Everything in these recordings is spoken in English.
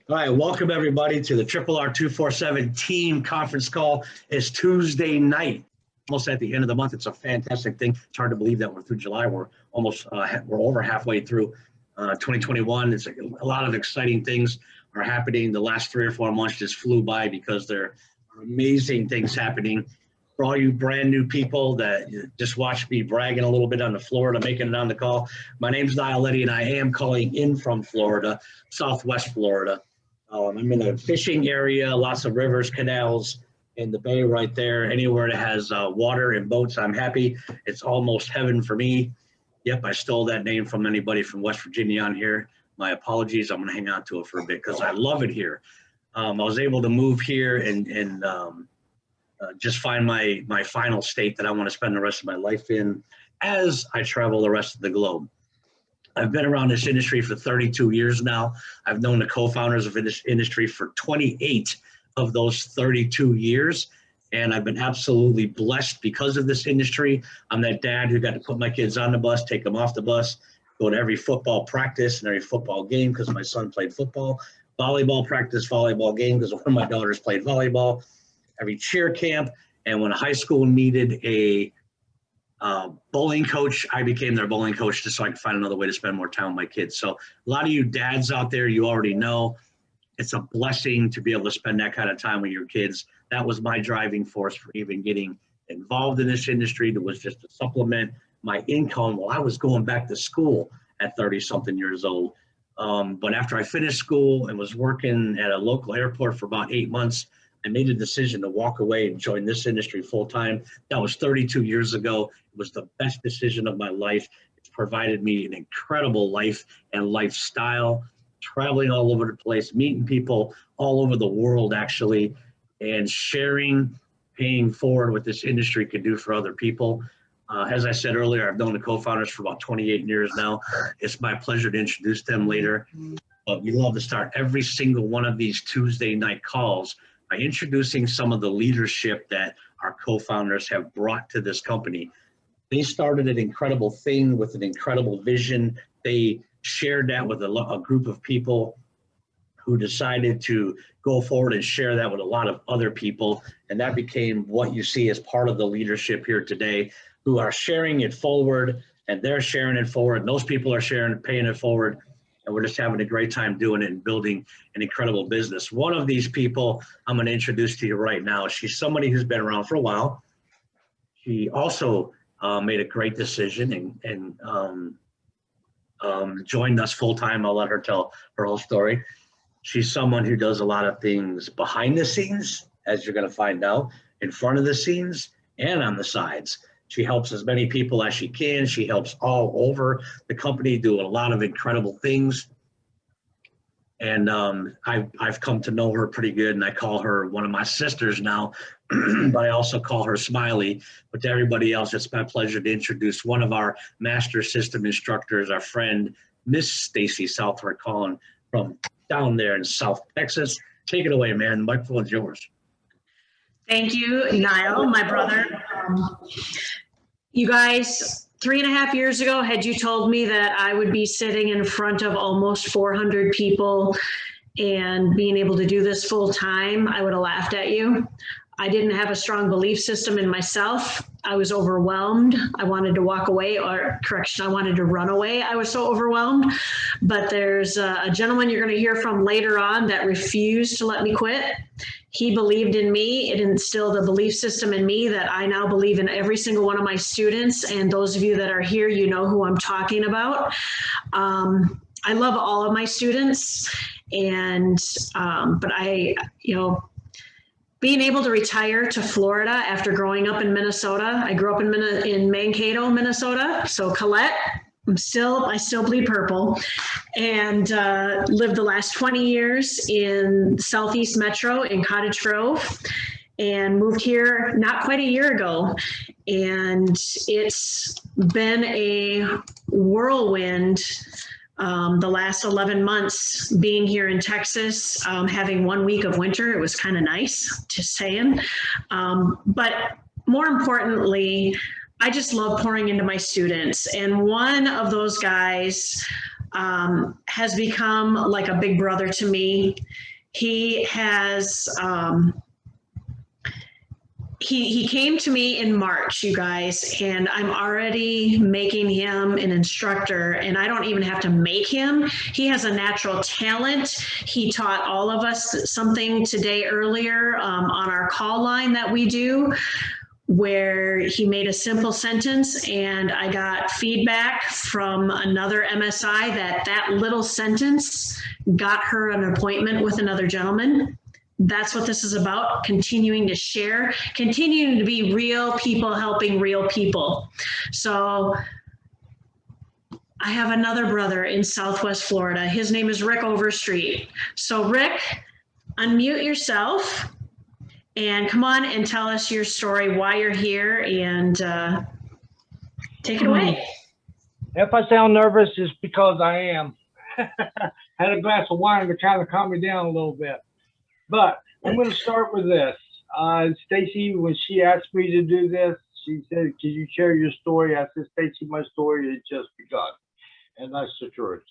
All right, welcome everybody to the RRR247 team conference call. It's Tuesday night, almost at the end of the month. It's a fantastic thing. It's hard to believe that we're through July. We're almost, we're over halfway through 2021. It's a lot of exciting things are happening. The last 3 or 4 months just flew by because there are amazing things happening. For all you brand new people that just watched me bragging a little bit on the Florida, making it on the call, my name's Niall Letty, and I am calling in from Florida, Southwest Florida. I'm in a fishing area, lots of rivers, canals, in the bay right there. Anywhere that has water and boats, I'm happy. It's almost heaven for me. Yep, I stole that name from anybody from West Virginia on here. My apologies. I'm going to hang on to it for a bit because I love it here. I was able to move here and just find my final state that I want to spend the rest of my life in as I travel the rest of the globe. I've been around this industry for 32 years now. I've known the co-founders of this industry for 28 of those 32 years. And I've been absolutely blessed because of this industry. I'm that dad who got to put my kids on the bus, take them off the bus, go to every football practice and every football game because my son played football, volleyball practice, volleyball game because one of my daughters played volleyball, every cheer camp. And when high school needed a bowling coach, I became their bowling coach just so I could find another way to spend more time with my kids. So a lot of you dads out there, you already know it's a blessing to be able to spend that kind of time with your kids. That was my driving force for even getting involved in this industry. That was just to supplement my income while I was going back to school at 30-something years old. But after I finished school and was working at a local airport for about 8 months, I made a decision to walk away and join this industry full time. That was 32 years ago. It was the best decision of my life. It's provided me an incredible life and lifestyle, traveling all over the place, meeting people all over the world actually, and sharing, paying forward what this industry could do for other people. As I said earlier, I've known the co-founders for about 28 years now. It's my pleasure to introduce them later. But we love to start every single one of these Tuesday night calls by introducing some of the leadership that our co-founders have brought to this company. They started an incredible thing with an incredible vision. They shared that with a group of people who decided to go forward and share that with a lot of other people. And that became what you see as part of the leadership here today, who are sharing it forward, and they're sharing it forward. And those people are sharing and paying it forward. And we're just having a great time doing it and building an incredible business. One of these people I'm going to introduce to you right now. She's somebody who's been around for a while. She also made a great decision and joined us full time. I'll let her tell her whole story. She's someone who does a lot of things behind the scenes, as you're going to find out, in front of the scenes and on the sides. She helps as many people as she can. She helps all over the company do a lot of incredible things. And I've come to know her pretty good, and I call her one of my sisters now, but I also call her Smiley. But to everybody else, it's my pleasure to introduce one of our master system instructors, our friend, Miss Stacy Southworth, calling from down there in South Texas. Take it away, man. The microphone's yours. Thank you, Niall, my brother. You guys, 3.5 years ago, had you told me that I would be sitting in front of almost 400 people and being able to do this full time, I would have laughed at you. I didn't have a strong belief system in myself. I was overwhelmed. I wanted to walk away, or correction, I wanted to run away. I was so overwhelmed. But there's a gentleman you're going to hear from later on that refused to let me quit. He believed in me. It instilled a belief system in me that I now believe in every single one of my students. And those of you that are here, you know who I'm talking about. I love all of my students, and but being able to retire to Florida after growing up in Minnesota. I grew up in Mankato, Minnesota. So Colette, I still bleed purple, and lived the last 20 years in Southeast Metro in Cottage Grove, and moved here not quite a year ago. And it's been a whirlwind the last 11 months being here in Texas, having 1 week of winter. It was kind of nice, just saying. But more importantly, I just love pouring into my students. And one of those guys has become like a big brother to me. He has, he came to me in March, you guys, and I'm already making him an instructor, and I don't even have to make him. He has a natural talent. He taught all of us something today earlier on our call line that we do, where he made a simple sentence, and I got feedback from another MSI that that little sentence got her an appointment with another gentleman. That's what this is about, continuing to share, continuing to be real people helping real people. So I have another brother in Southwest Florida. His name is Rick Overstreet. So Rick, unmute yourself and come on and tell us your story, why you're here, and take it away. If I sound nervous, it's because I am. Had a glass of wine to kind of calm me down a little bit. But I'm going to start with this. Stacy, when she asked me to do this, she said, "Can you share your story?" I said, "Stacy, my story has just begun." And that's the truth.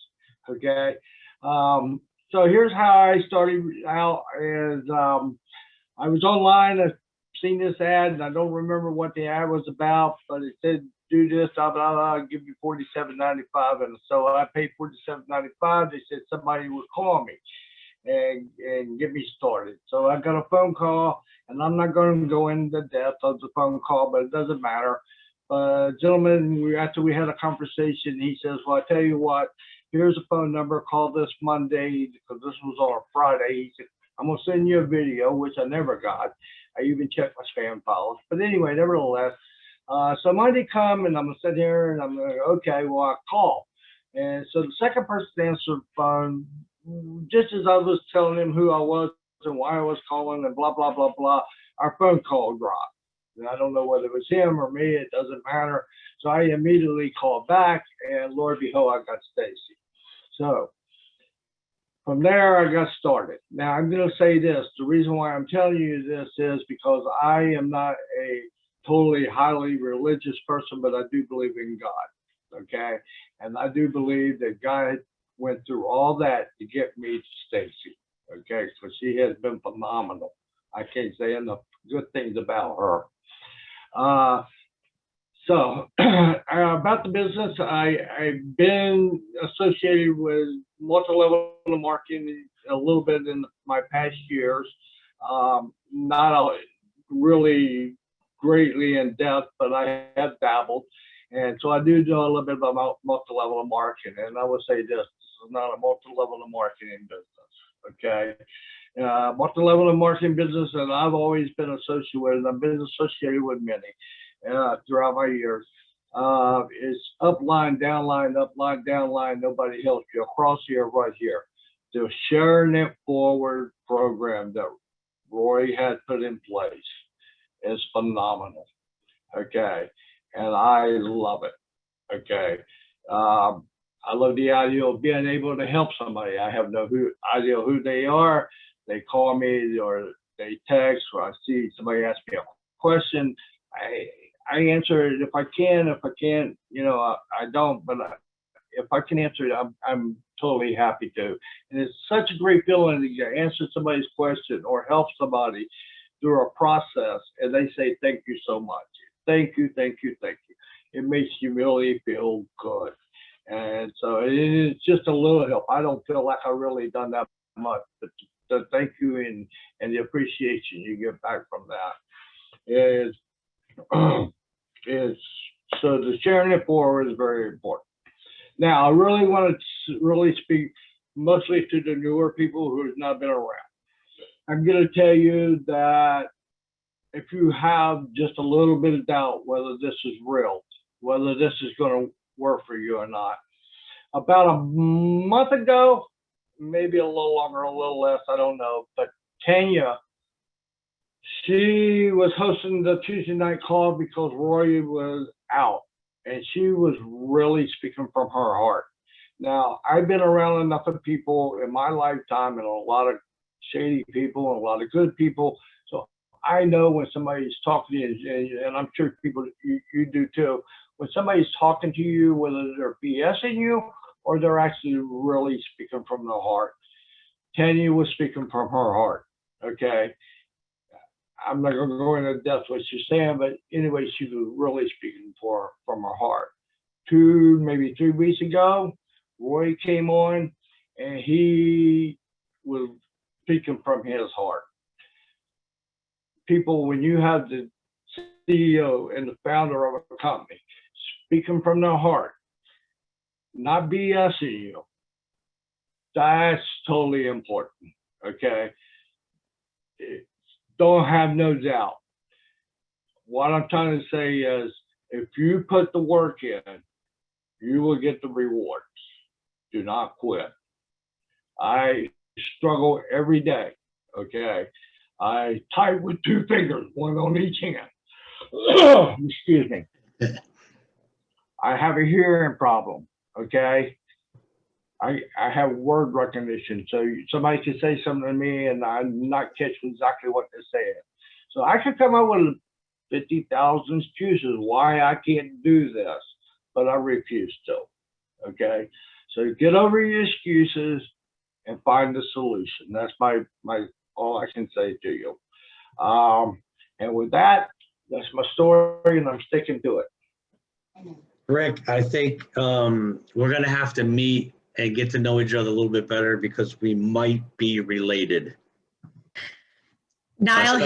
Okay. So here's how I started out is I was online. I seen this ad, and I don't remember what the ad was about, but it said, "Do this, blah, blah, blah, I'll give you $47.95. And so I paid $47.95. They said somebody would call me and get me started. So I got a phone call, and I'm not going to go into the depth of the phone call, but it doesn't matter. Gentlemen, after we had a conversation, he says, "Well, I tell you what, here's a phone number, call this Monday," because this was on a Friday. He said, "I'm going to send you a video," which I never got. I even checked my spam files. But anyway, nevertheless, so Monday come, and I'm going to sit here, and I'm going to, okay, well, I call. And so the second person answered the phone, just as I was telling him who I was and why I was calling and blah, blah, blah, blah, our phone call dropped. And I don't know whether it was him or me, it doesn't matter. So I immediately called back, and Lord behold, I got Stacy. So from there, I got started. Now, I'm going to say this. The reason why I'm telling you this is because I am not a totally highly religious person, but I do believe in God, okay? And I do believe that God went through all that to get me to Stacy, okay? So she has been phenomenal. I can't say enough good things about her. So about the business, I've been associated with multi-level marketing a little bit in my past years, not really greatly in depth, but I have dabbled. And so I do know a little bit about multi-level marketing. And I would say this is not a multi-level marketing business, okay? Multi-level marketing business that I've always been associated with, I've been associated with many throughout my years, is upline, downline, upline, downline, nobody helps you, across here, right here. The Sharing It Forward program that Roy had put in place is phenomenal, okay? And I love it, okay? I love the idea of being able to help somebody. I have no idea who they are. They call me or they text, or I see somebody ask me a question. I answer it if I can. If I can't, you know, I don't. But if I can answer it, I'm totally happy to. And it's such a great feeling to answer somebody's question or help somebody through a process, and they say, "Thank you so much. Thank you, thank you, thank you." It makes you really feel good. And so it's just a little help. I don't feel like I've really done that much, but the thank you and the appreciation you get back from that is so the Sharing It Forward is very important. Now, I really want to speak mostly to the newer people who have not been around. I'm going to tell you that if you have just a little bit of doubt whether this is real, whether this is going to work for you or not, about a month ago, maybe a little longer, a little less, I don't know, but Tanya, she was hosting the Tuesday night call because Roy was out, and she was really speaking from her heart. Now, I've been around enough of people in my lifetime, and a lot of shady people and a lot of good people, so I know when somebody's talking to you, and I'm sure people, you do too, when somebody's talking to you, whether they're BSing you or they're actually really speaking from their heart. Tanya was speaking from her heart, okay? I'm not going to go into depth what she's saying, but anyway, she was really speaking from her heart. Maybe 3 weeks ago, Roy came on, and he was speaking from his heart. People, when you have the CEO and the founder of a company speaking from their heart, not BSing you, that's totally important, okay? Don't have no doubt. What I'm trying to say is, if you put the work in, you will get the rewards. Do not quit. I struggle every day, okay? I type with 2 fingers, one on each hand. Excuse me. I have a hearing problem, okay? I have word recognition, so somebody can say something to me and I'm not catching exactly what they're saying. So I could come up with 50,000 excuses why I can't do this, but I refuse to, okay? So get over your excuses and find the solution. That's my all I can say to you. And with that, that's my story, and I'm sticking to it. Rick, I think we're going to have to meet and get to know each other a little bit better because we might be related. Niall,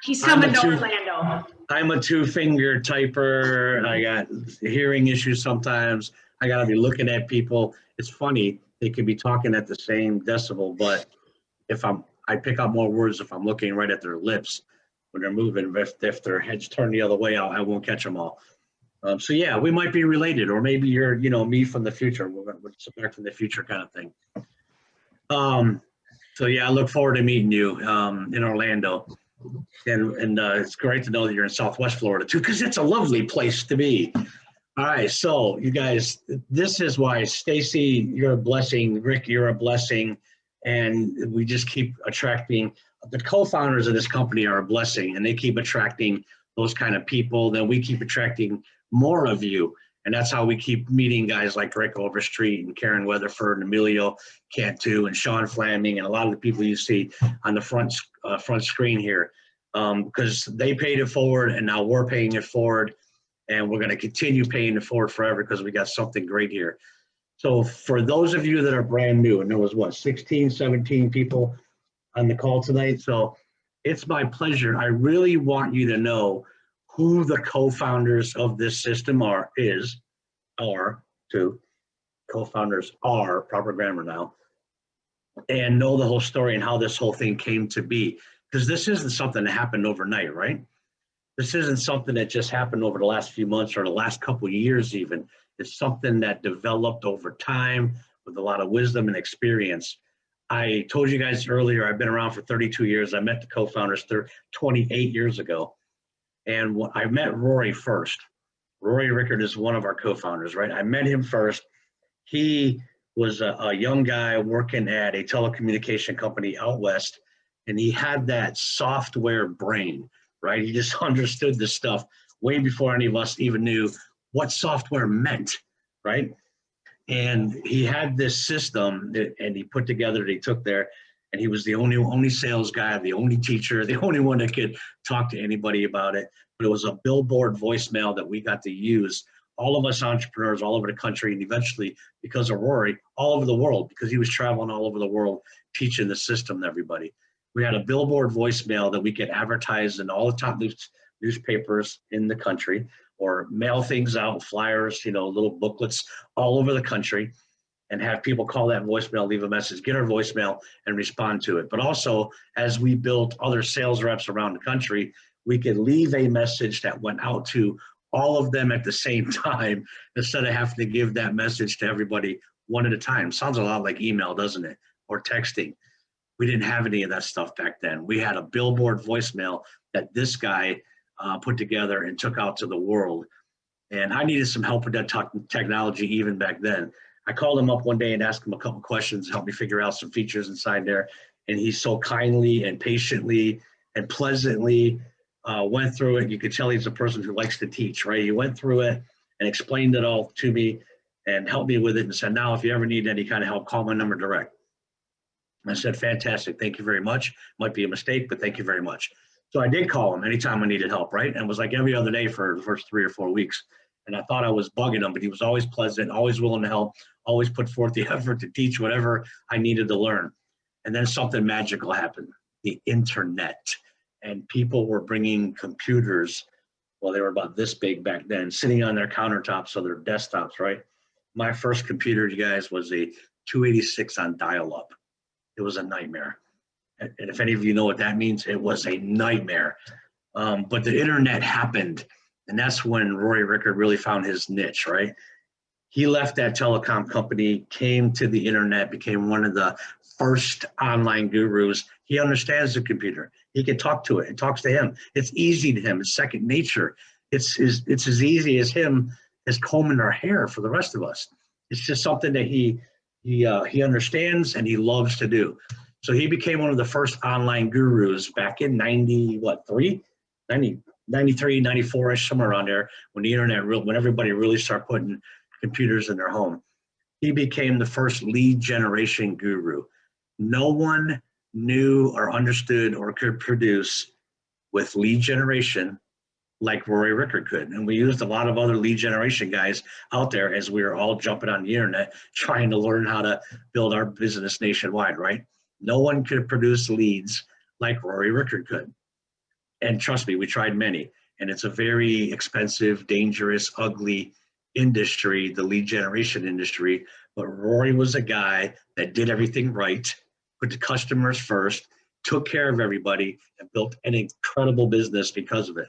he's coming to Orlando. I'm a 2-finger typer. I got hearing issues sometimes. I got to be looking at people. It's funny. They could be talking at the same decibel, but I pick up more words if I'm looking right at their lips when they're moving. If their heads turn the other way, I won't catch them all. So yeah, we might be related, or maybe you're, me from the future. We're back from the future kind of thing. So yeah, I look forward to meeting you in Orlando, and it's great to know that you're in Southwest Florida too, because it's a lovely place to be. All right, so you guys, this is why Stacy, you're a blessing. Rick, you're a blessing, and we just keep attracting. The co-founders of this company are a blessing, and they keep attracting those kind of people. Then we keep attracting more of you, and that's how we keep meeting guys like Rick Overstreet and Karen Weatherford and Emilio Cantu and Sean Flaming and a lot of the people you see on the front screen here, because they paid it forward, and now we're paying it forward, and we're going to continue paying it forward forever because we got something great here. So for those of you that are brand new, and there was 16, 17 people on the call tonight, so it's my pleasure. I really want you to know who the co-founders of this system are, co-founders are, proper grammar now, and know the whole story and how this whole thing came to be. Because this isn't something that happened overnight, right? This isn't something that just happened over the last few months or the last couple of years even. It's something that developed over time with a lot of wisdom and experience. I told you guys earlier, I've been around for 32 years. I met the co-founders 28 years ago. And I met Rory first. Rory Rickard is one of our co-founders, right? I met him first. He was a young guy working at a telecommunication company out west, and he had that software brain, right? He just understood this stuff way before any of us even knew what software meant, right? And he had this system and he put together, he took there, and he was the only sales guy, the only teacher, the only one that could talk to anybody about it. But it was a billboard voicemail that we got to use, all of us entrepreneurs all over the country, and eventually, because of Rory, all over the world, because he was traveling all over the world teaching the system to everybody. We had a billboard voicemail that we could advertise in all the top newspapers in the country, or mail things out, flyers, little booklets all over the country, and have people call that voicemail, leave a message, get our voicemail, and respond to it. But also, as we built other sales reps around the country, we could leave a message that went out to all of them at the same time, instead of having to give that message to everybody one at a time. Sounds a lot like email, doesn't it? Or texting. We didn't have any of that stuff back then. We had a billboard voicemail that this guy put together and took out to the world. And I needed some help with that technology even back then. I called him up one day and asked him a couple questions, help me figure out some features inside there. And he so kindly and patiently and pleasantly went through it. You could tell he's a person who likes to teach, right? He went through it and explained it all to me. and helped me with it and said, now, if you ever need any kind of help, call my number direct. I said, fantastic. Thank you very much. Might be a mistake, but thank you very much. So I did call him anytime I needed help, right? And it was like every other day for the first 3 or 4 weeks. And I thought I was bugging him, but he was always pleasant, always willing to help, always put forth the effort to teach whatever I needed to learn. And then something magical happened, the internet. And people were bringing computers, well, they were about this big back then, sitting on their countertops or their desktops, right? My first computer, you guys, was a 286 on dial-up. It was a nightmare. And if any of you know what that means, it was a nightmare. But the internet happened, and that's when Rory Rickard really found his niche, right? He left that telecom company, came to the internet, became one of the first online gurus. He understands the computer. He can talk to it. It talks to him. It's easy to him. It's second nature. It's as easy as him as combing our hair for the rest of us. It's just something that he understands and he loves to do. So he became one of the first online gurus back in 93, 94-ish, somewhere around there, when the internet, when everybody really started putting computers in their home. He became the first lead generation guru. No one knew or understood or could produce with lead generation like Rory Rickard could. And we used a lot of other lead generation guys out there as we were all jumping on the internet, trying to learn how to build our business nationwide, right? No one could produce leads like Rory Rickard could. And trust me, we tried many. And it's a very expensive, dangerous, ugly industry, the lead generation industry. But Rory was a guy that did everything right, put the customers first, took care of everybody, and built an incredible business because of it.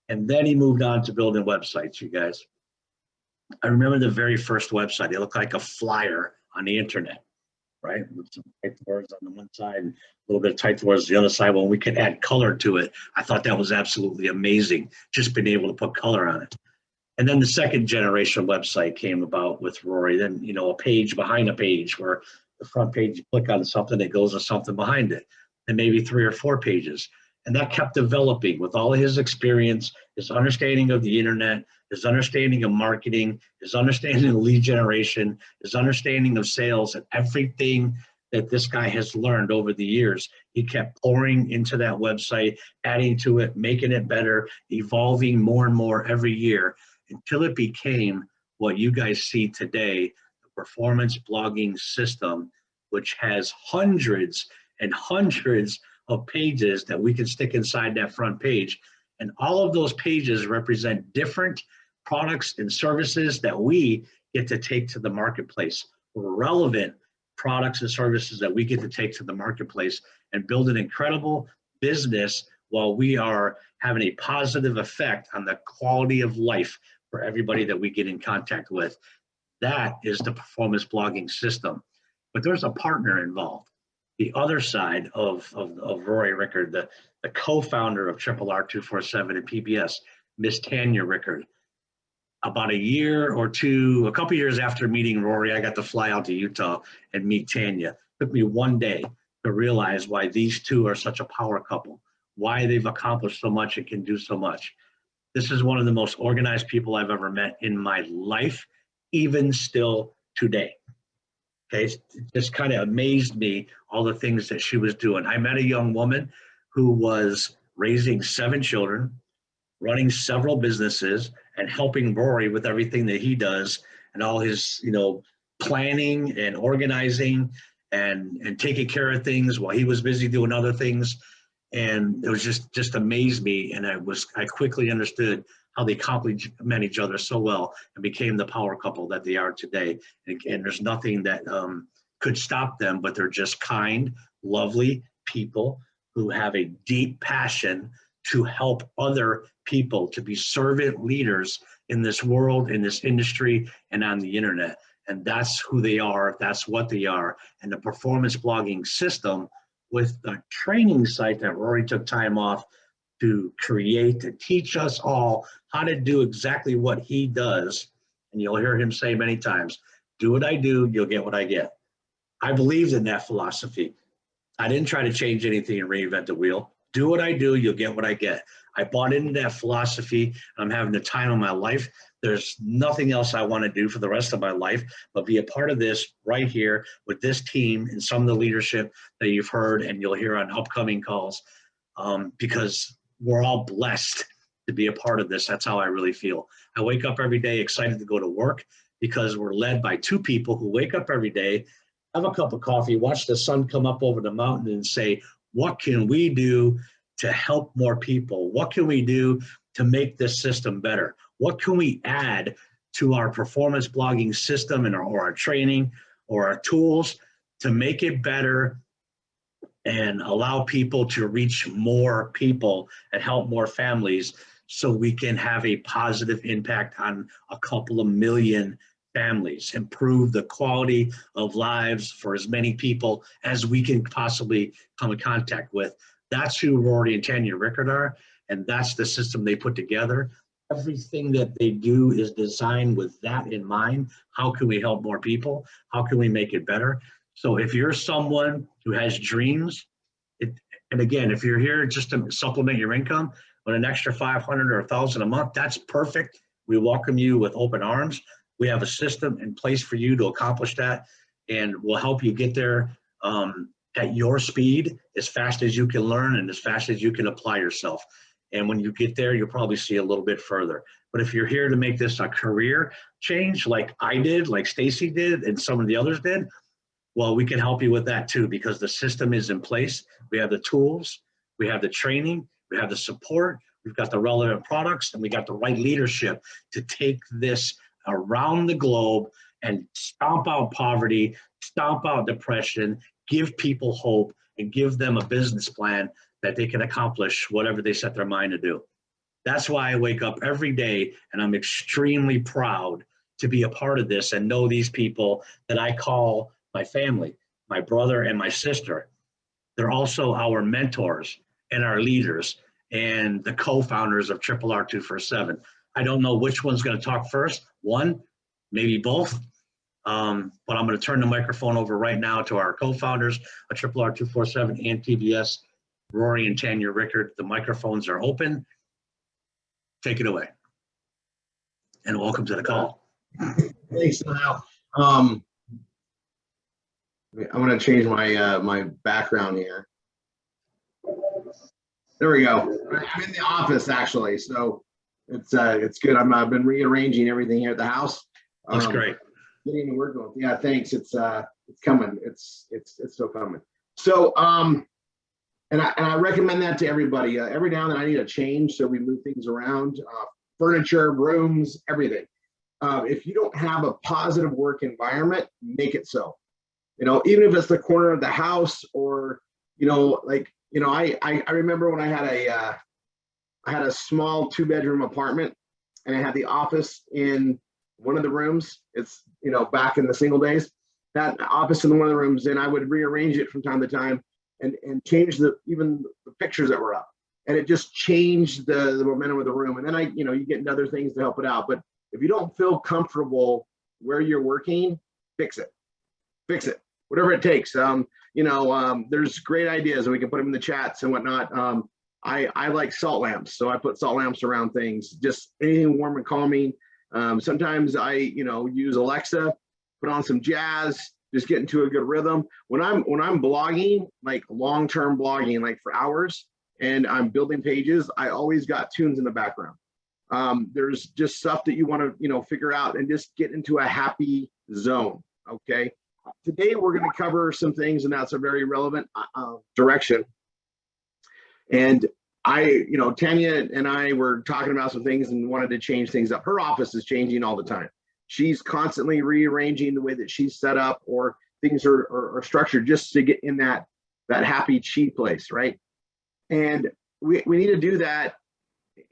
And then he moved on to building websites, you guys. I remember the very first website. It looked like a flyer on the internet, right? With some typed words on the one side and a little bit of typed words on the other side. When we could add color to it, I thought that was absolutely amazing, just being able to put color on it. And then the second generation website came about with Rory. Then, you know, a page behind a page, where the front page, you click on something, it goes to something behind it, and maybe 3 or 4 pages. And that kept developing with all of his experience, his understanding of the internet, his understanding of marketing, his understanding of lead generation, his understanding of sales, and everything that this guy has learned over the years. He kept pouring into that website, adding to it, making it better, evolving more and more every year until it became what you guys see today, the performance blogging system, which has hundreds and hundreds of pages that we can stick inside that front page. And all of those pages represent different products and services that we get to take to the marketplace, relevant products and services that we get to take to the marketplace and build an incredible business while we are having a positive effect on the quality of life for everybody that we get in contact with. That is the performance blogging system. But there's a partner involved. The other side of Rory Rickard, the co-founder of RRR247 and PBS, Miss Tanya Rickard. About a couple years after meeting Rory, I got to fly out to Utah and meet Tanya. It took me one day to realize why these two are such a power couple, why they've accomplished so much and can do so much. This is one of the most organized people I've ever met in my life, even still today. Okay, it just kind of amazed me, all the things that she was doing. I met a young woman who was raising 7 children, running several businesses, and helping Rory with everything that he does and all his, planning and organizing and taking care of things while he was busy doing other things. And it was just amazed me. And I quickly understood how they complement each other so well and became the power couple that they are today. And there's nothing that could stop them, but they're just kind, lovely people who have a deep passion to help other people, to be servant leaders in this world, in this industry, and on the internet. And that's who they are. That's what they are. And the performance blogging system, with the training site that Rory took time off to create, to teach us all how to do exactly what he does. And you'll hear him say many times, do what I do, you'll get what I get. I believed in that philosophy. I didn't try to change anything and reinvent the wheel. Do what I do, you'll get what I get. I bought into that philosophy. I'm having the time of my life. There's nothing else I want to do for the rest of my life but be a part of this right here with this team and some of the leadership that you've heard and you'll hear on upcoming calls, because we're all blessed to be a part of this. That's how I really feel. I wake up every day excited to go to work because we're led by two people who wake up every day, have a cup of coffee, watch the sun come up over the mountain and say, what can we do to help more people? What can we do to make this system better? What can we add to our performance blogging system and our training or our tools to make it better and allow people to reach more people and help more families so we can have a positive impact on a couple of million families, improve the quality of lives for as many people as we can possibly come in contact with. That's who Rory and Tanya Rickard are, and that's the system they put together. Everything that they do is designed with that in mind. How can we help more people? How can we make it better? So if you're someone who has dreams, and again, if you're here just to supplement your income with an extra 500 or 1,000 a month, that's perfect. We welcome you with open arms. We have a system in place for you to accomplish that, and we'll help you get there at your speed, as fast as you can learn and as fast as you can apply yourself. And when you get there, you'll probably see a little bit further. But if you're here to make this a career change, like I did, like Stacy did, and some of the others did, well, we can help you with that too, because the system is in place. We have the tools, we have the training, we have the support, we've got the relevant products, and we got the right leadership to take this around the globe and stomp out poverty, stomp out depression, give people hope, and give them a business plan that they can accomplish whatever they set their mind to do. That's why I wake up every day and I'm extremely proud to be a part of this and know these people that I call my family, my brother and my sister. They're also our mentors and our leaders and the co-founders of RRR247. I don't know which one's going to talk first, one, maybe both. But I'm going to turn the microphone over right now to our co-founders of RRR247 and TBS, Rory and Tanya Rickard. The microphones are open. Take it away. And welcome to the call. Thanks, Niall. I'm going to change my my background here. There we go. I'm in the office actually, so it's good. I've been rearranging everything here at the house. Looks great. Getting the work going. Yeah, thanks. It's coming. It's still coming. So and I recommend that to everybody. Every now and then I need a change, so we move things around, furniture, rooms, everything. If you don't have a positive work environment, make it so. You know, even if it's the corner of the house, or I remember when I had a small 2-bedroom apartment, and I had the office in one of the rooms. It's back in the single days, that office in one of the rooms, and I would rearrange it from time to time and change even the pictures that were up, and it just changed the momentum of the room. And then you get into other things to help it out. But if you don't feel comfortable where you're working, fix it, whatever it takes. There's great ideas, and we can put them in the chats and whatnot. I like salt lamps, so I put salt lamps around things, just anything warm and calming. Sometimes I use Alexa, put on some jazz, just get into a good rhythm. When I'm blogging, like long-term blogging, like for hours, and I'm building pages, I always got tunes in the background. There's just stuff that you want to figure out and just get into a happy zone. Okay. Today we're going to cover some things, and that's a very relevant direction. And Tanya and I were talking about some things and wanted to change things up. Her office is changing all the time. She's constantly rearranging the way that she's set up, or things are structured, just to get in that happy chi place, right? And we need to do that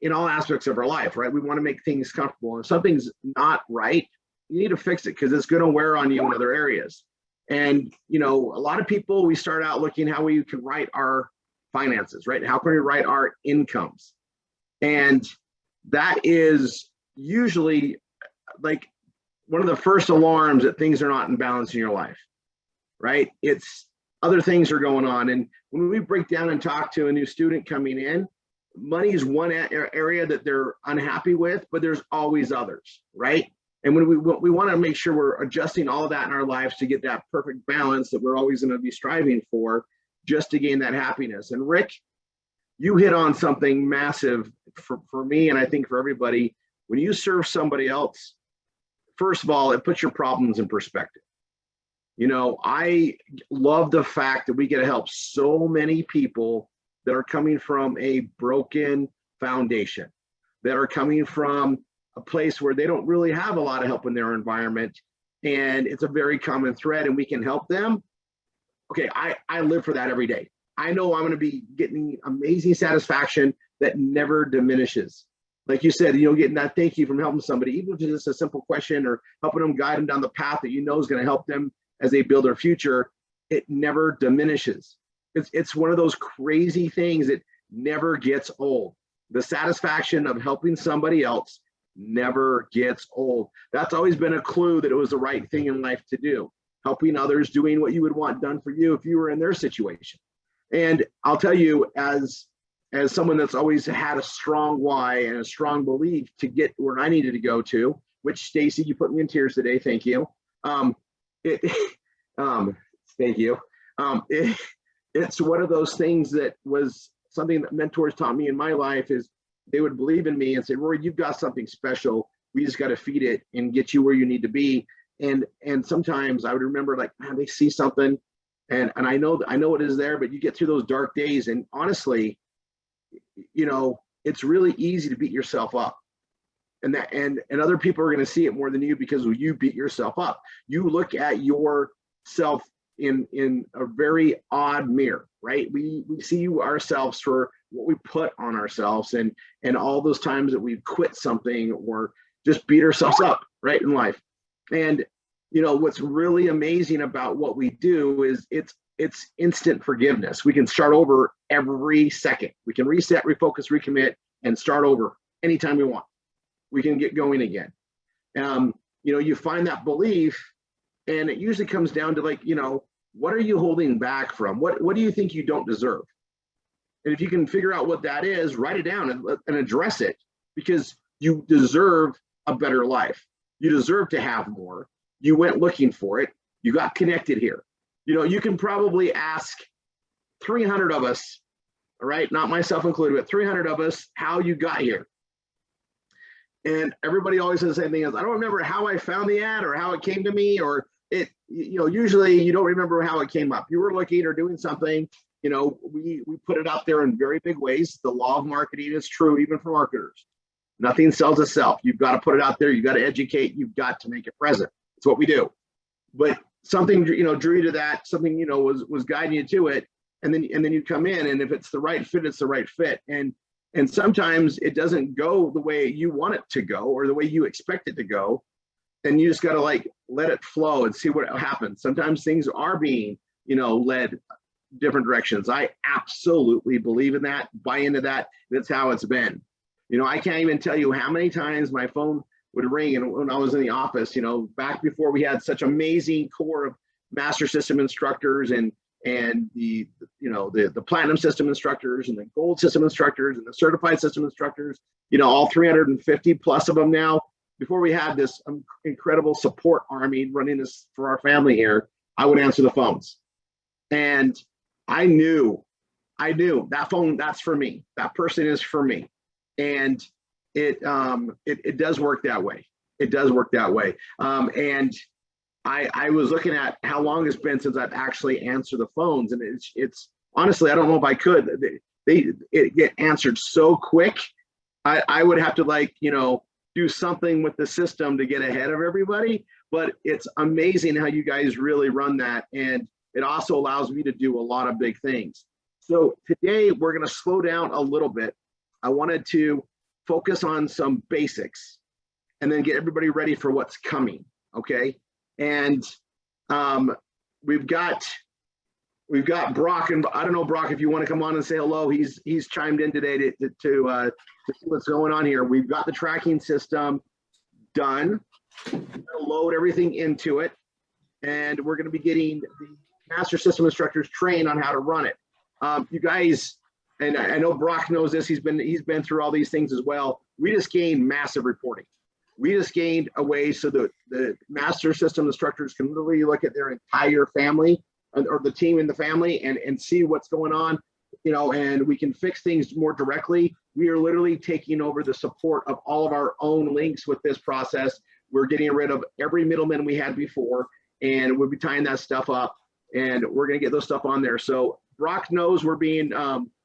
in all aspects of our life, right? We want to make things comfortable. And if something's not right, you need to fix it, because it's going to wear on you in other areas. And a lot of people, we start out looking how we can write our finances, right? How can we write our incomes? And that is usually like one of the first alarms that things are not in balance in your life, right? It's other things are going on. And when we break down and talk to a new student coming in, money is one area that they're unhappy with, but there's always others, right? And when we want to make sure we're adjusting all of that in our lives to get that perfect balance that we're always going to be striving for, just to gain that happiness. And Rick, you hit on something massive for me, and I think for everybody. When you serve somebody else, first of all, it puts your problems in perspective. You know, I love the fact that we get to help so many people that are coming from a broken foundation, that are coming from a place where they don't really have a lot of help in their environment, and it's a very common thread, and we can help them. Okay, I live for that every day. I know I'm going to be getting amazing satisfaction that never diminishes. Like you said, you know, getting that thank you from helping somebody, even if it's just a simple question or helping them, guide them down the path that you know is going to help them as they build their future, it never diminishes. It's one of those crazy things that never gets old. The satisfaction of helping somebody else never gets old. That's always been a clue that it was the right thing in life to do. Helping others, doing what you would want done for you if you were in their situation. And I'll tell you, as someone that's always had a strong why and a strong belief to get where I needed to go to, which Stacy, you put me in tears today. Thank you. Thank you. It's one of those things that was something that mentors taught me in my life, is they would believe in me and say, Rory, you've got something special. We just got to feed it and get you where you need to be. And sometimes I would remember, like, man, they see something, and I know it is there, but you get through those dark days, and honestly, you know, it's really easy to beat yourself up, and other people are going to see it more than you, because you beat yourself up. You look at yourself in a very odd mirror, right? We see ourselves for what we put on ourselves, and all those times that we've quit something or just beat ourselves up, right, in life. And you know what's really amazing about what we do is it's instant forgiveness. We can start over every second. We can reset, refocus, recommit, and start over anytime we want. We can get going again. You know, you find that belief, and it usually comes down to, like, you know, what are you holding back from? What do you think you don't deserve? And if you can figure out what that is, write it down and address it, because you deserve a better life. You deserve to have more. You went looking for it. You got connected here. You know, you can probably ask 300 of us, all right, not myself included, but 300 of us, how you got here. And everybody always says the same thing as, I don't remember how I found the ad or how it came to me, or it, you know, usually you don't remember how it came up. You were looking or doing something, you know, we put it out there in very big ways. The law of marketing is true even for marketers. Nothing sells itself. You've got to put it out there. You've got to educate. You've got to make it present. It's what we do. But something, you know, drew you to that. Something, you know, was guiding you to it. And then you come in, and if it's the right fit, it's the right fit. And sometimes it doesn't go the way you want it to go or the way you expect it to go. And you just got to, like, let it flow and see what happens. Sometimes things are being, you know, led different directions. I absolutely believe in that, buy into that. That's how it's been. You know, I can't even tell you how many times my phone would ring, and when I was in the office, you know, back before we had such amazing core of master system instructors and the, you know, the platinum system instructors and the gold system instructors and the certified system instructors, you know, all 350 plus of them now. Before we had this incredible support army running this for our family here, I would answer the phones, and I knew that phone, that's for me. That person is for me. And it does work that way. It does work that way. And I was looking at how long it's been since I've actually answered the phones, and it's honestly, I don't know if I could. It get answered so quick. I would have to, like, you know, do something with the system to get ahead of everybody. But it's amazing how you guys really run that, and it also allows me to do a lot of big things. So today we're going to slow down a little bit. I wanted to focus on some basics and then get everybody ready for what's coming. Okay. And we've got Brock, and I don't know, Brock, if you want to come on and say hello. He's chimed in today to see what's going on here. We've got the tracking system done. We're going to load everything into it, and we're going to be getting the master system instructors trained on how to run it. You guys, and I know Brock knows this. He's been through all these things as well. We just gained massive reporting. We just gained a way so that the master system instructors can literally look at their entire family or the team in the family and see what's going on, and we can fix things more directly. We are literally taking over the support of all of our own links with this process. We're getting rid of every middleman we had before, and we'll be tying that stuff up, and we're going to get those stuff on there. So Brock knows we're being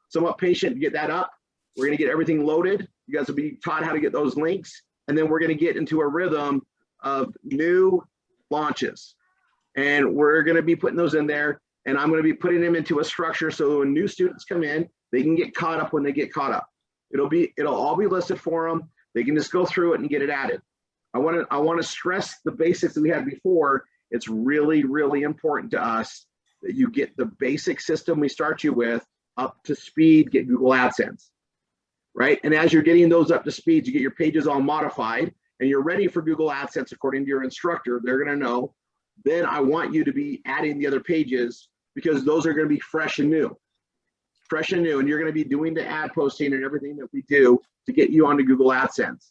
somewhat patient to get that up. We're going to get everything loaded. You guys will be taught how to get those links, and then we're going to get into a rhythm of new launches, and we're going to be putting those in there, and I'm going to be putting them into a structure so when new students come in, they can get caught up when they get caught up. It'll all be listed for them. They can just go through it and get it added. I want to stress the basics that we had before. It's really, really important to us that you get the basic system we start you with up to speed, get Google AdSense, right? And as you're getting those up to speed, you get your pages all modified and you're ready for Google AdSense according to your instructor. They're going to know. Then I want you to be adding the other pages because those are going to be fresh and new. And you're going to be doing the ad posting and everything that we do to get you onto Google AdSense.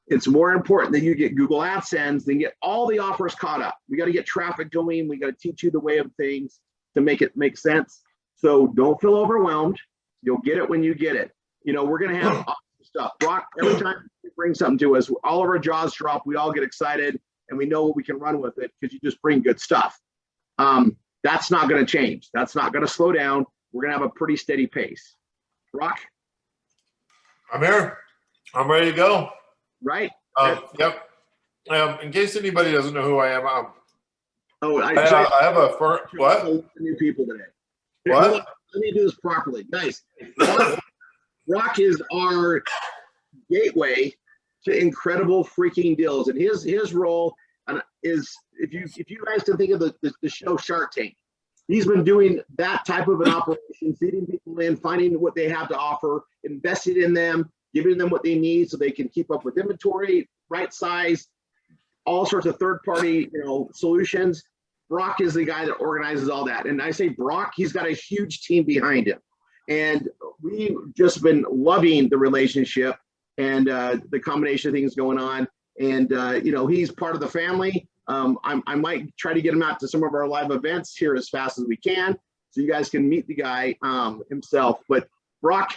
It's more important that you get Google AdSense than get all the offers caught up. We got to get traffic going. We got to teach you the way of things to make it make sense. So don't feel overwhelmed. You'll get it when you get it. We're going to have awesome stuff. Brock, every time you bring something to us, all of our jaws drop. We all get excited and we know what we can run with it because you just bring good stuff. That's not going to change. That's not going to slow down. We're going to have a pretty steady pace. Brock? I'm here. I'm ready to go. Right? Yep. In case anybody doesn't know who I am, I have a firm. What? New people today. What? Let me do this properly. Nice. Brock is our gateway to incredible freaking deals, and his role is if you guys can think of the show Shark Tank. He's been doing that type of an operation, feeding people in, finding what they have to offer, investing in them, giving them what they need so they can keep up with inventory, right size, all sorts of third-party solutions. Brock is the guy that organizes all that. And I say Brock, he's got a huge team behind him. And we've just been loving the relationship and the combination of things going on. And, he's part of the family. I might try to get him out to some of our live events here as fast as we can so you guys can meet the guy himself. But Brock,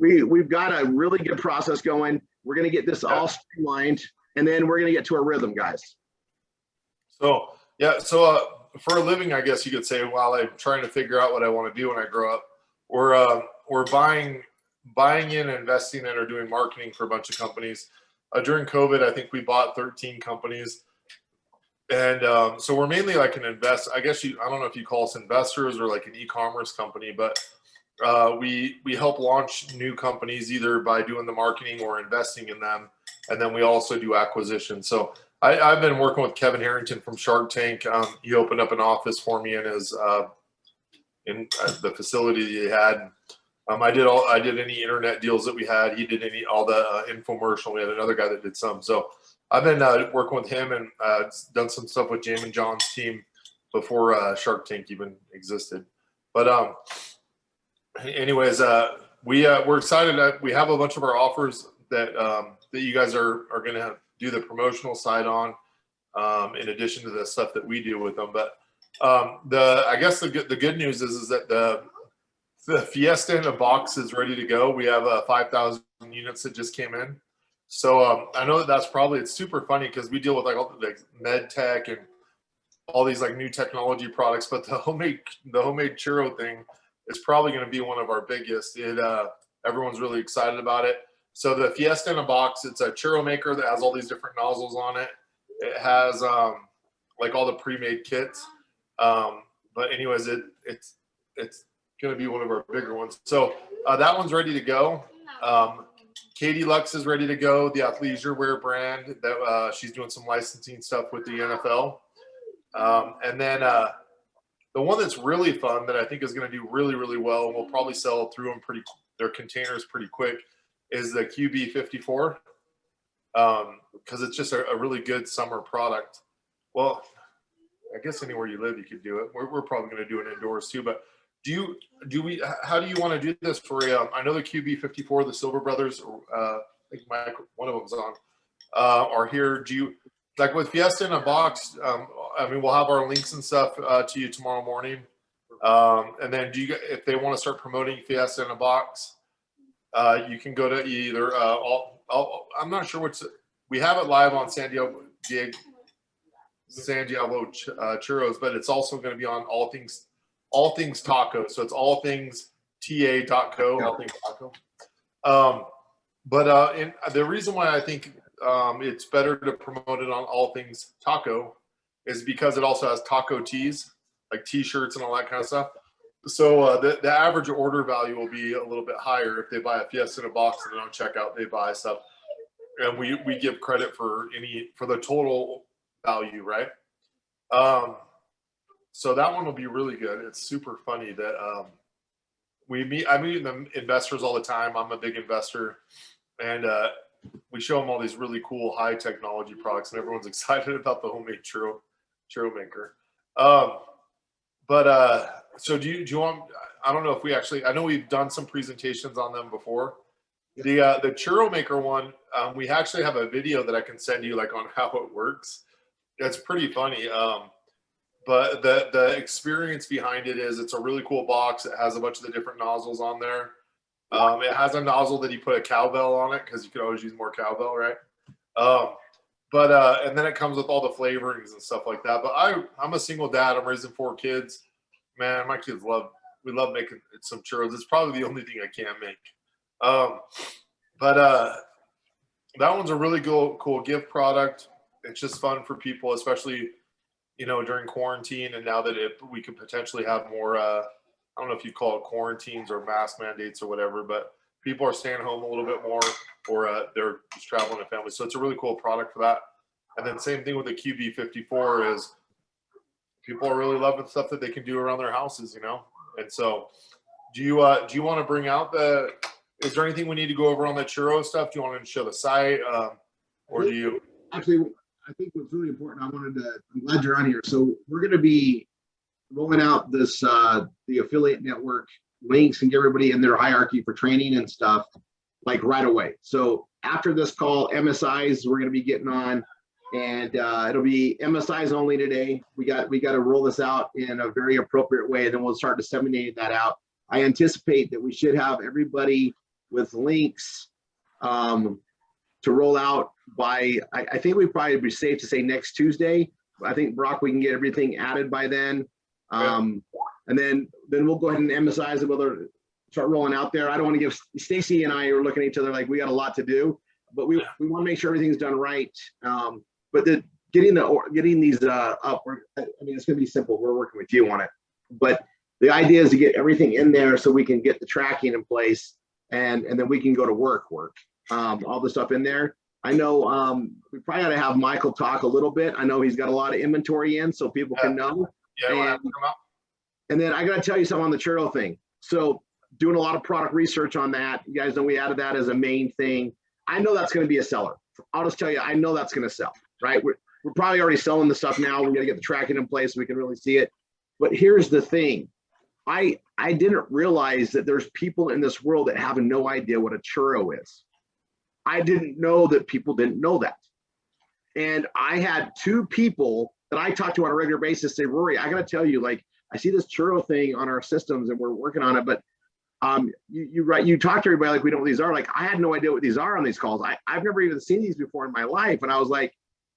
we've got a really good process going. We're going to get this all streamlined, and then we're going to get to a rhythm, guys. So for a living, I guess you could say, while I'm trying to figure out what I want to do when I grow up, we're buying in, investing in, or doing marketing for a bunch of companies. During COVID, I think we bought 13 companies. And so we're mainly like an I guess I don't know if you call us investors or like an e-commerce company, but we help launch new companies either by doing the marketing or investing in them. And then we also do acquisition. So I've been working with Kevin Harrington from Shark Tank. He opened up an office for me in his in the facility he had. I did any internet deals that we had. He did all the infomercial. We had another guy that did some. So I've been working with him and done some stuff with Jamin John's team before Shark Tank even existed. But anyways, we're excited. We have a bunch of our offers that you guys are going to do the promotional side on, in addition to the stuff that we do with them. But I guess the good news is that the Fiesta in a box is ready to go. We have 5,000 units that just came in. So I know that's it's super funny because we deal with like all the med tech and all these like new technology products, but the homemade churro thing is probably going to be one of our biggest. Everyone's really excited about it. So the Fiesta in a box, it's a churro maker that has all these different nozzles on it. It has like all the pre-made kits. But anyways, it's going to be one of our bigger ones. So that one's ready to go. Katie Lux is ready to go, the athleisure wear brand that she's doing some licensing stuff with the NFL. And then the one that's really fun that I think is going to do really, really well, and we'll probably sell through them their containers pretty quick, is the QB54. Because it's just a really good summer product. Well, I guess anywhere you live, you could do it. We're probably going to do it indoors too, but how do you want to do this for I know the QB54, the Silver Brothers, I think Mike, one of them's on, are here. Do you, like with Fiesta in a Box, I mean, we'll have our links and stuff to you tomorrow morning. And then if they want to start promoting Fiesta in a Box, you can go to either, I'm not sure we have it live on San Diego Churros, but it's also going to be on All Things Taco. So it's all things ta.co, all things taco. But the reason why I think it's better to promote it on All Things Taco is because it also has taco tees, like t-shirts and all that kind of stuff. So the average order value will be a little bit higher if they buy a Fiesta in a Box and then on checkout they buy stuff. And we give credit for the total value, right? So that one will be really good. It's super funny that I meet the investors all the time. I'm a big investor, and we show them all these really cool high technology products, and everyone's excited about the homemade churro maker. So do you want? I don't know if we actually. I know we've done some presentations on them before. The churro maker one, we actually have a video that I can send you, like on how it works. It's pretty funny. But the experience behind it is it's a really cool box. It has a bunch of the different nozzles on there. It has a nozzle that you put a cowbell on it because you could always use more cowbell, right? And then it comes with all the flavorings and stuff like that. But I'm a single dad. I'm raising 4 kids. Man, my kids we love making some churros. It's probably the only thing I can't make. That one's a really cool gift product. It's just fun for people, especially, during quarantine. And now that we could potentially have more, I don't know if you call it quarantines or mask mandates or whatever, but people are staying home a little bit more, or they're just traveling with families. So it's a really cool product for that. And then same thing with the QB54 is people are really loving stuff that they can do around their houses, And so do you want to bring out is there anything we need to go over on the churro stuff? Do you want to show the site, or do you? Actually, I think what's really important, I'm glad you're on here. So we're going to be rolling out this, the affiliate network links and get everybody in their hierarchy for training and stuff like right away. So after this call, MSIs, we're going to be getting on, and it'll be MSIs only today. We got to roll this out in a very appropriate way, and then we'll start disseminating that out. I anticipate that we should have everybody with links to roll out by, I think we'd probably be safe to say next Tuesday. I think, Brock, we can get everything added by then. And then we'll go ahead and MSIs it, whether start rolling out there. I don't want to give, Stacy and I are looking at each other like we got a lot to do, but we want to make sure everything's done right. But getting these up, I mean, it's going to be simple. We're working with you on it. But the idea is to get everything in there so we can get the tracking in place, and then we can go to work. All the stuff in there. I know we probably ought to have Michael talk a little bit. I know he's got a lot of inventory in, so people can know. Yeah, and then I got to tell you something on the churro thing. So doing a lot of product research on that. You guys know we added that as a main thing. I know that's going to be a seller. I'll just tell you, I know that's going to sell, right? We're probably already selling the stuff now. We got to get the tracking in place so we can really see it. But here's the thing. I didn't realize that there's people in this world that have no idea what a churro is. I didn't know that people didn't know that. And I had 2 people that I talk to on a regular basis say, Rory, I got to tell you, like, I see this churro thing on our systems and we're working on it, but you talk to everybody like we know what these are. Like, I had no idea what these are on these calls. I've never even seen these before in my life. And I was like,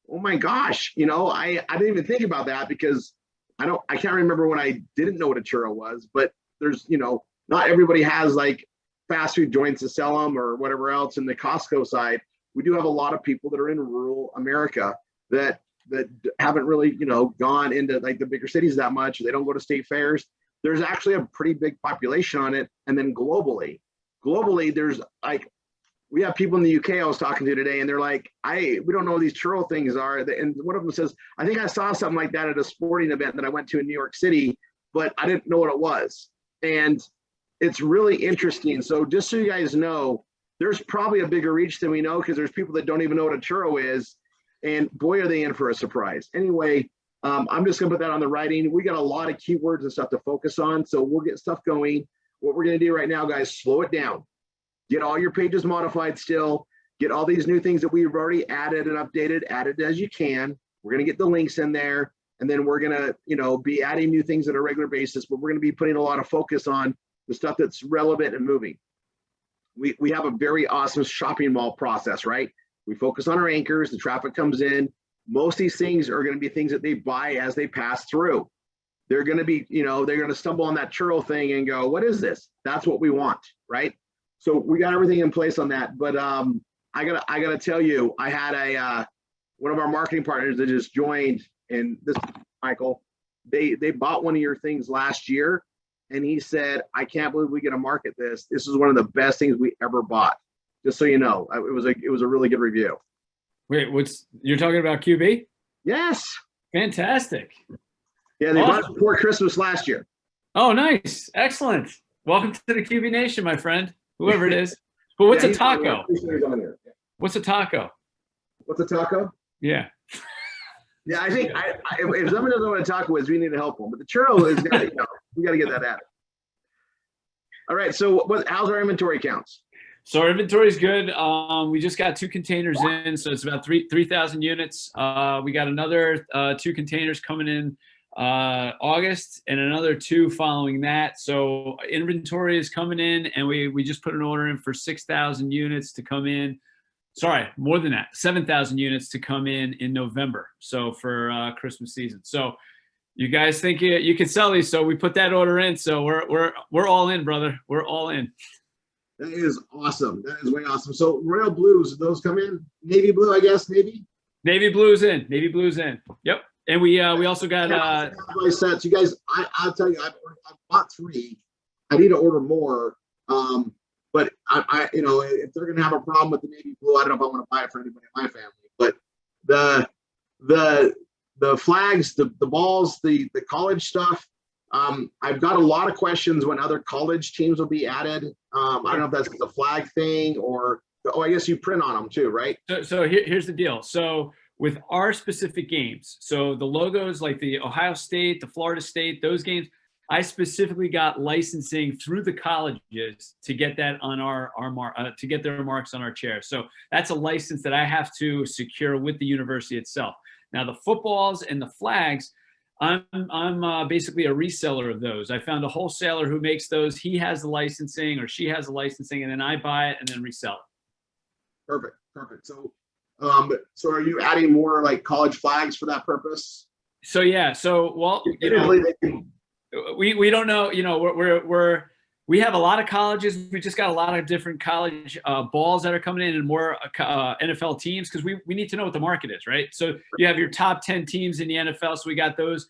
oh my gosh, I didn't even think about that because I can't remember when I didn't know what a churro was, but there's, not everybody has like fast food joints to sell them or whatever else. In the Costco side, we do have a lot of people that are in rural America that haven't really, gone into like the bigger cities that much. They don't go to state fairs. There's actually a pretty big population on it. And then globally, there's like, we have people in the UK I was talking to today, and they're like, we don't know what these churro things are. And one of them says, I think I saw something like that at a sporting event that I went to in New York City, but I didn't know what it was. And it's really interesting. So just so you guys know, there's probably a bigger reach than we know, because there's people that don't even know what a churro is. And boy, are they in for a surprise. Anyway, I'm just gonna put that on the writing. We got a lot of keywords and stuff to focus on, so we'll get stuff going. What we're gonna do right now, guys, slow it down. Get all your pages modified still. Get all these new things that we've already added and updated, added as you can. We're gonna get the links in there, and then we're gonna, be adding new things on a regular basis, but we're gonna be putting a lot of focus on the stuff that's relevant and moving. We have a very awesome shopping mall process, right? We focus on our anchors, the traffic comes in. Most of these things are going to be things that they buy as they pass through. They're going to be, they're going to stumble on that churro thing and go, what is this? That's what we want, right? So we got everything in place on that. But I gotta tell you, I had one of our marketing partners that just joined, and this, Michael, they bought one of your things last year, and he said, I can't believe we get to market this. This is one of the best things we ever bought. Just so you know, it was a really good review. Wait, you're talking about QB? Yes. Fantastic. Yeah, they bought it before Christmas last year. Oh, nice. Excellent. Welcome to the QB Nation, my friend, whoever it is. But what's a taco? What's a taco? What's a taco? Yeah. Yeah, I think if someone doesn't know what a taco is, we need to help them. But the churro is, we got to get that at it. All right, so how's our inventory counts? So our inventory is good. We just got 2 containers in, so it's about 3,000 units. We got another 2 containers coming in August, and another 2 following that. So inventory is coming in, and we just put an order in for 6,000 units to come in. Sorry, more than that, 7,000 units to come in November. So for Christmas season. So you guys think you can sell these? So we put that order in. So we're all in, brother. We're all in. That is awesome. That is way awesome. So Royal Blues, those come in? Navy blue, I guess, maybe? Navy blue's in. Navy blue's in. Yep. And we also got sets. You guys, I'll tell you, I've bought 3. I need to order more. But I if they're gonna have a problem with the navy blue, I don't know if I want to buy it for anybody in my family. But the flags, the balls, the college stuff. I've got a lot of questions when other college teams will be added. I don't know if that's the flag thing or I guess you print on them too, right? So here's the deal. So with our specific games, so the logos like the Ohio State, the Florida State, those games, I specifically got licensing through the colleges to get that on our mark, to get their marks on our chair. So that's a license that I have to secure with the university itself. Now the footballs and the flags, I'm basically a reseller of those. I found a wholesaler who makes those. He has the licensing or she has the licensing, and then I buy it and then resell it. Perfect. So are you adding more like college flags for that purpose? So yeah. So well, we don't know. We have a lot of colleges. We just got a lot of different college balls that are coming in and more NFL teams because we need to know what the market is, right? So you have your top 10 teams in the NFL. So we got those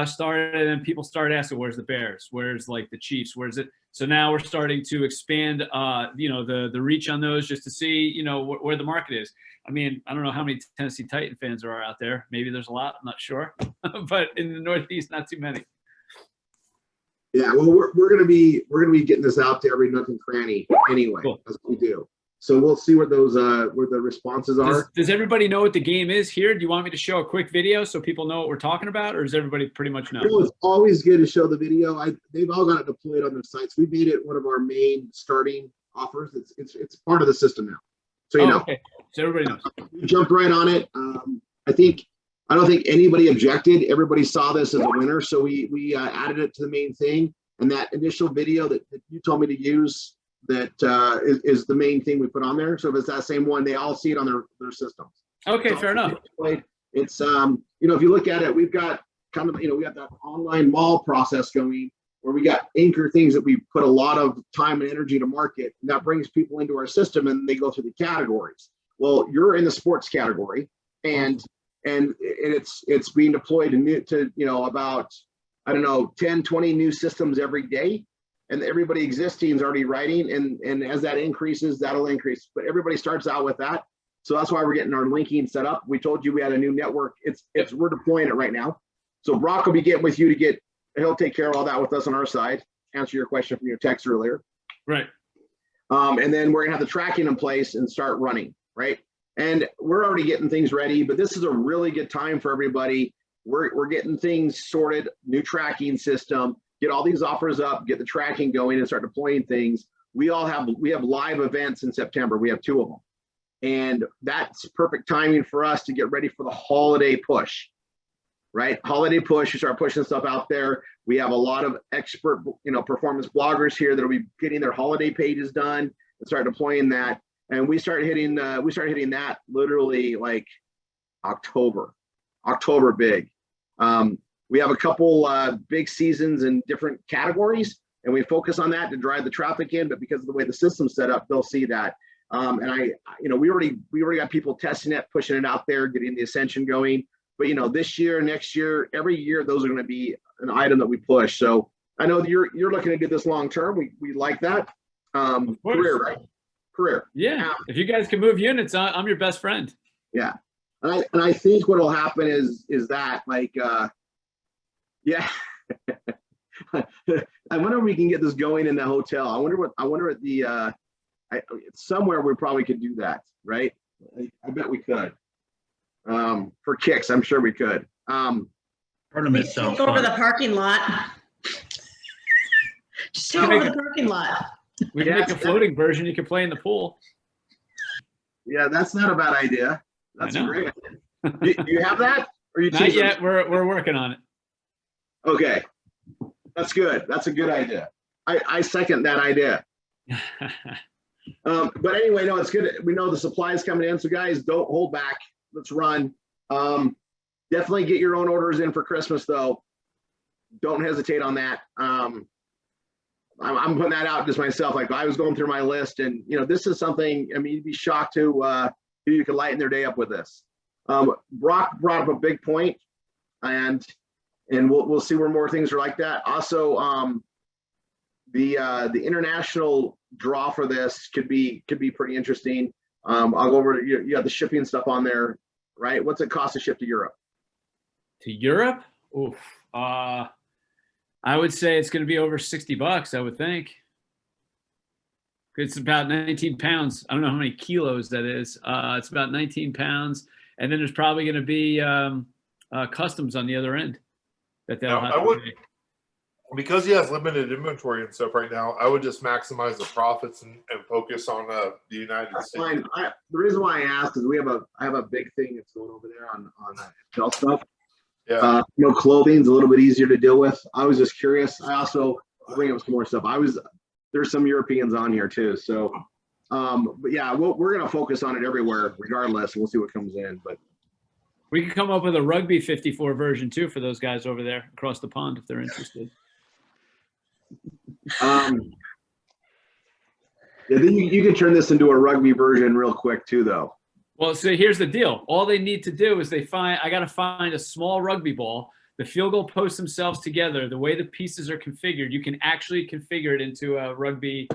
started, and then people start asking, "Where's the Bears? Where's like the Chiefs? Where's it?" So now we're starting to expand, the reach on those just to see, where the market is. I mean, I don't know how many Tennessee Titan fans there are out there. Maybe there's a lot. I'm not sure, but in the Northeast, not too many. Yeah, well, we're gonna be getting this out to every nook and cranny anyway. Cool. That's what we do. So we'll see what those where the responses are. Does everybody know what the game is here? Do you want me to show a quick video so people know what we're talking about, or does everybody pretty much know? It's always good to show the video. They've all got it deployed on their sites. We made it one of our main starting offers. It's part of the system now. So you know. Okay. So everybody knows. We jumped right on it. I don't think anybody objected. Everybody saw this as a winner, so we added it to the main thing. And that initial video that you told me to use that is the main thing we put on there. So if it's that same one, they all see it on their systems. Okay, fair enough. It's if you look at it, we've got kind of we got that online mall process going where we got anchor things that we put a lot of time and energy to market, and that brings people into our system and they go through the categories. Well, you're in the sports category, and it's being deployed to about 10, 20 new systems every day, and everybody existing is already writing, and as that increases, that'll increase. But everybody starts out with that, so that's why we're getting our linking set up. We told you we had a new network. We're deploying it right now. So Brock will be getting with you he'll take care of all that with us on our side. Answer your question from your text earlier. Right. And then we're gonna have the tracking in place and start running. Right. And we're already getting things ready, but this is a really good time for everybody. we're getting things sorted, new tracking system, get all these offers up, get the tracking going and start deploying things. We have live events in September. We have 2 of them. And that's perfect timing for us to get ready for the holiday push, right? Holiday push, you start pushing stuff out there. We have a lot of expert, performance bloggers here that'll be getting their holiday pages done and start deploying that. And we start hitting that literally like October big. We have a couple big seasons in different categories, and we focus on that to drive the traffic in. But because of the way the system's set up, they'll see that. We already got people testing it, pushing it out there, getting the ascension going. But this year, next year, every year, those are going to be an item that we push. So I know that you're looking to do this long term. We like that. Career, right? Career. Yeah. If you guys can move units, I'm your best friend. Yeah. And I think what will happen is that yeah. I wonder if we can get this going in the hotel. I wonder at the somewhere we probably could do that, right? I bet we could. For kicks, I'm sure we could. Tournament sounds Take over fun. the parking lot. Just take over the parking lot. We can make a floating version. You can play in the pool. Yeah, that's not a bad idea. That's a great idea. Do you have that? Or you Not yet. We're working on it. Okay. That's good. That's a good idea. I second that idea. But anyway, no, it's good. We know the supply is coming in. So guys, don't hold back. Let's run. Definitely get your own orders in for Christmas though. Don't hesitate on that. I'm putting that out just myself. Like I was going through my list and this is something, I mean, you'd be shocked who you could lighten their day up with this. Brock brought up a big point and we'll see where more things are like that. Also, the international draw for this could be pretty interesting. I'll go over, you have the shipping stuff on there, right? What's it cost to ship to Europe? To Europe? Oof. I would say it's going to be over $60, I would think. It's about 19 pounds. I don't know how many kilos that is. It's about 19 pounds. And then there's probably going to be customs on the other end. I would, because he has limited inventory and stuff right now, I would just maximize the profits and focus on the United States. The reason why I asked is I have a big thing that's going over there on Intel stuff. Yeah. Clothing's a little bit easier to deal with. I was just curious. I also bring up some more stuff. There's some Europeans on here too. So, but yeah, we're going to focus on it everywhere regardless. We'll see what comes in, but. We could come up with a rugby 54 version too for those guys over there across the pond if they're interested. Yeah, then you can turn this into a rugby version real quick too, though. Well, so here's the deal. All they need to do is I got to find a small rugby ball. The field goal posts themselves together. The way the pieces are configured, you can actually configure it into a rugby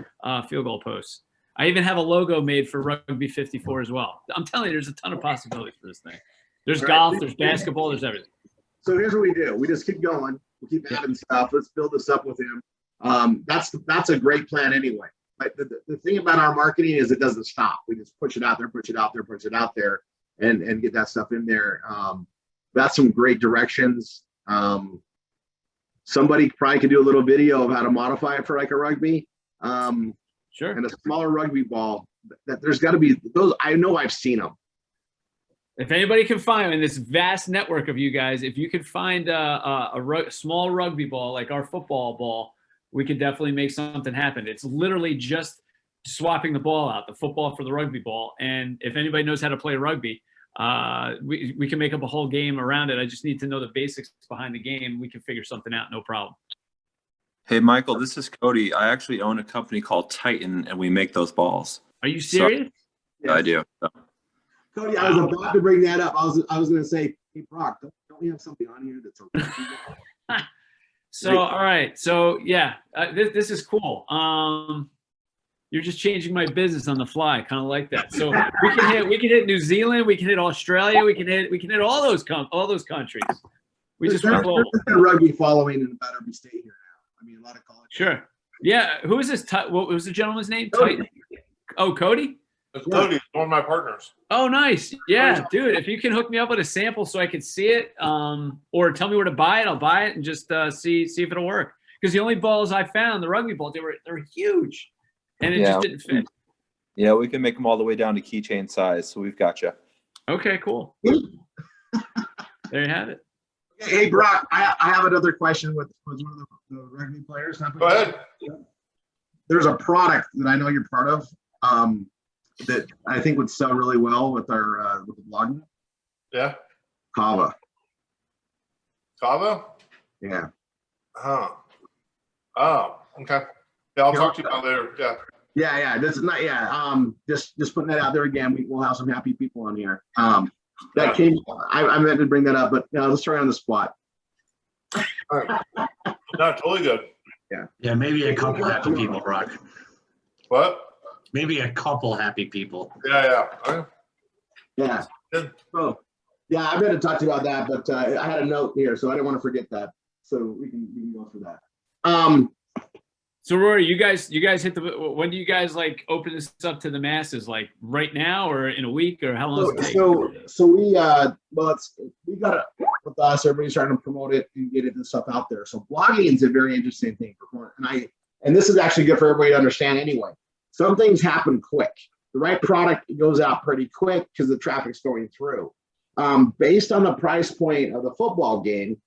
field goal post. I even have a logo made for rugby 54 as well. I'm telling you, there's a ton of possibilities for this thing. There's golf, there's basketball, there's everything. So here's what we do. We just keep going. We keep adding stuff. Let's build this up with him. That's a great plan anyway. Like the thing about our marketing is it doesn't stop. We just push it out there, push it out there, push it out there, and get that stuff in there. That's some great directions. Somebody probably could do a little video of how to modify it for like a rugby. Sure. And a smaller rugby ball. That there's got to be those. I know I've seen them. If anybody can find in this vast network of you guys, if you could find a small rugby ball like our football ball, we could definitely make something happen. It's literally just swapping the ball out, the football for the rugby ball. And if anybody knows how to play rugby, we can make up a whole game around it. I just need to know the basics behind the game. We can figure something out, no problem. Hey, Michael, this is Cody. I actually own a company called Titan, and we make those balls. Are you serious? So, I do. So. Cody, I was about to bring that up. I was going to say, hey, Brock, don't we have something on here that's a So, all right. So, yeah, this is cool. You're just changing my business on the fly, kind of like that. So we can hit New Zealand, we can hit Australia, we can hit all those countries. We just went global. There's a rugby following in better be staying here now. I mean, a lot of college. Sure. Yeah. Who is this? What was the gentleman's name? Cody. Oh, Cody. It's Cody, one of my partners. Oh, nice. Yeah, dude, if you can hook me up with a sample so I can see it, or tell me where to buy it, I'll buy it and just see if it'll work. Because the only balls I found, the rugby balls, they're huge, and it just didn't fit. Yeah, we can make them all the way down to keychain size, so we've got you. Okay, cool. There you have it. Hey, Brock, I have another question with one of the rugby players. Go ahead. There's a product that I know you're part of that I think would sell really well with our with the blogging. Yeah. Kava. Kava? Yeah. Huh. Oh, okay. Yeah, I'll talk to you about it later. Yeah. Yeah. This is not. Yeah. Just putting that out there again. We'll have some happy people on here. That came. I meant to bring that up, but let's try on the spot. All right. No, totally good. Yeah, maybe a couple happy people, Brock. What? Maybe a couple happy people. Yeah. Okay. Yeah. Good. Oh, yeah. I meant to talk to you about that, but I had a note here, so I didn't want to forget that. So we can go through that. So Rory, you guys hit when do you guys like open this up to the masses? Like right now, or in a week, or how long does it take? So we we got it with us. Everybody's trying to promote it and get this stuff out there. So blogging is a very interesting thing and this is actually good for everybody to understand anyway. Some things happen quick. The right product goes out pretty quick because the traffic's going through. Based on the price point of the football game,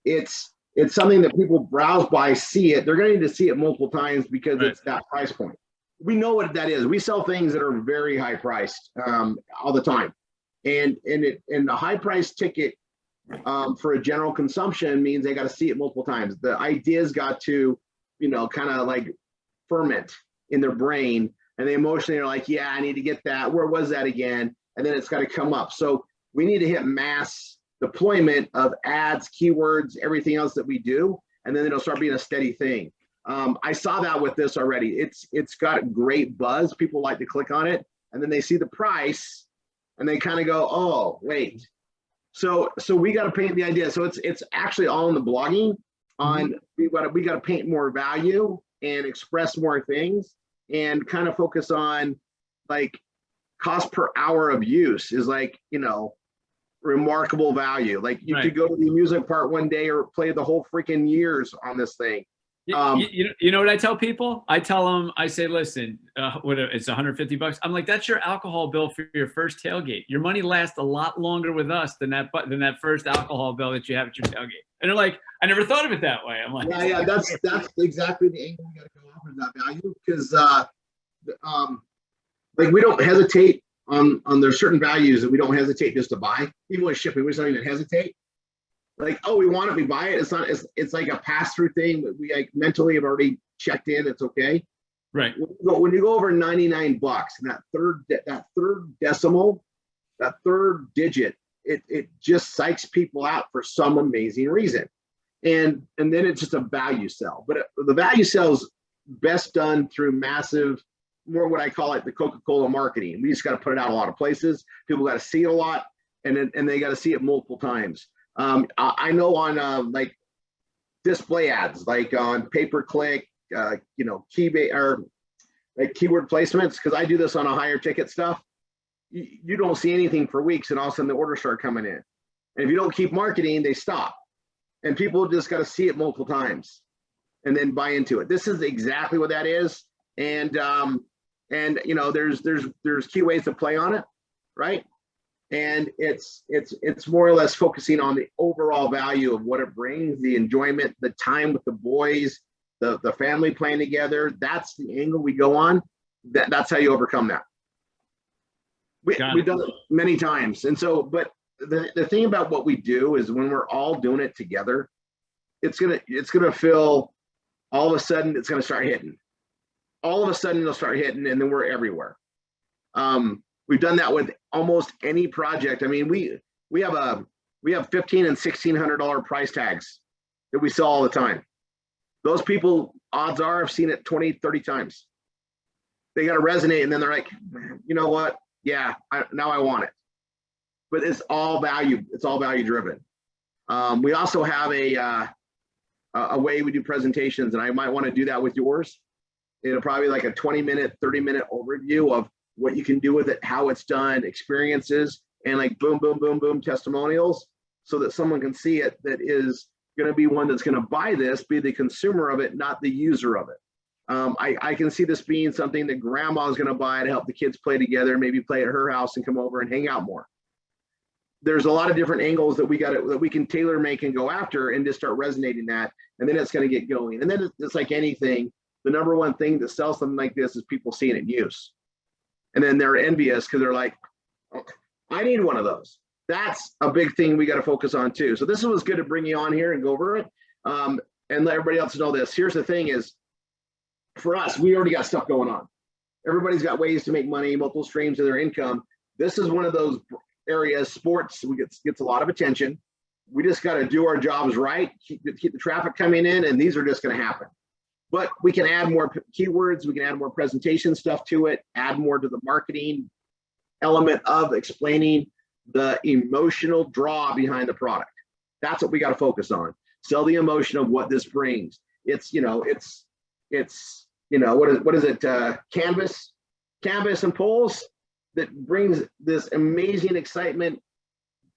it's something that people browse by, see it. They're going to need to see it multiple times because it's that price point. We know what that is. We sell things that are very high priced all the time, and the high price ticket for a general consumption means they got to see it multiple times. The idea's got to, kind of like ferment in their brain, and they emotionally are like, yeah, I need to get that. Where was that again? And then it's got to come up. So we need to hit mass deployment of ads, keywords, everything else that we do, and then it'll start being a steady thing. I saw that with this already. It's got great buzz. People like to click on it, and then they see the price, and they kind of go, "Oh, wait." So we got to paint the idea. So it's actually all in the blogging. We got to paint more value and express more things, and kind of focus on like cost per hour of use is like remarkable value. Like you could go to the music part one day or play the whole freaking years on this thing. You know what I tell people? I tell them, I say, listen, it's $150. I'm like, that's your alcohol bill for your first tailgate. Your money lasts a lot longer with us than that first alcohol bill that you have at your tailgate. And they're like, I never thought of it that way. I'm like, yeah, that's exactly the angle we got to go off of that value, because like we don't hesitate on there's certain values that we don't hesitate just to buy. Even with shipping, we just don't even hesitate. Like, oh, we want it, we buy it. It's like a pass-through thing, but we like mentally have already checked in. It's okay. Right. When you go over $99 and that third decimal, that third digit, it just psychs people out for some amazing reason. And then it's just a value sell. But the value sell is best done through massive, more what I call it the Coca-Cola marketing. We just got to put it out a lot of places. People got to see it a lot, and they got to see it multiple times. I know on like display ads, like on pay-per-click, keyword or like keyword placements, because I do this on a higher ticket stuff. You don't see anything for weeks, and all of a sudden the orders start coming in. And if you don't keep marketing, they stop. And people just got to see it multiple times and then buy into it. This is exactly what that is. And there's key ways to play on it, right? And it's more or less focusing on the overall value of what it brings, the enjoyment, the time with the boys, the family playing together. That's the angle we go on. That's how you overcome that. We've done it many times. And so, but the thing about what we do is when we're all doing it together, it's gonna feel, all of a sudden it's gonna start hitting. All of a sudden it'll start hitting, and then we're everywhere. We've done that with almost any project. I mean, we have $1,500 and $1,600 price tags that we sell all the time. Those people, odds are, have seen it 20, 30 times. They got to resonate, and then they're like, you know what? Yeah, now I want it. But it's all value. It's all value driven. We also have a way we do presentations, and I might want to do that with yours. It'll probably be like a 20-minute, 30-minute overview of what you can do with it, how it's done, experiences, and like boom, boom, boom, boom testimonials, so that someone can see it that is going to be one that's going to buy this, be the consumer of it, not the user of it. I can see this being something that grandma is going to buy to help the kids play together, maybe play at her house and come over and hang out more. There's a lot of different angles that we can tailor make and go after and just start resonating that. And then it's going to get going. And then it's like anything, the number one thing that sells something like this is people seeing it in use. And then they're envious because they're like, oh, I need one of those. That's a big thing we got to focus on too. So this was good to bring you on here and go over it, and let everybody else know this. Here's the thing is, for us, we already got stuff going on. Everybody's got ways to make money, multiple streams of their income. This is one of those areas, sports gets a lot of attention. We just got to do our jobs right, keep the traffic coming in, and these are just going to happen. But we can add more keywords, we can add more presentation stuff to it, add more to the marketing element of explaining the emotional draw behind the product. That's what we got to focus on. Sell the emotion of what this brings. It's what is it? Canvas and poles that brings this amazing excitement,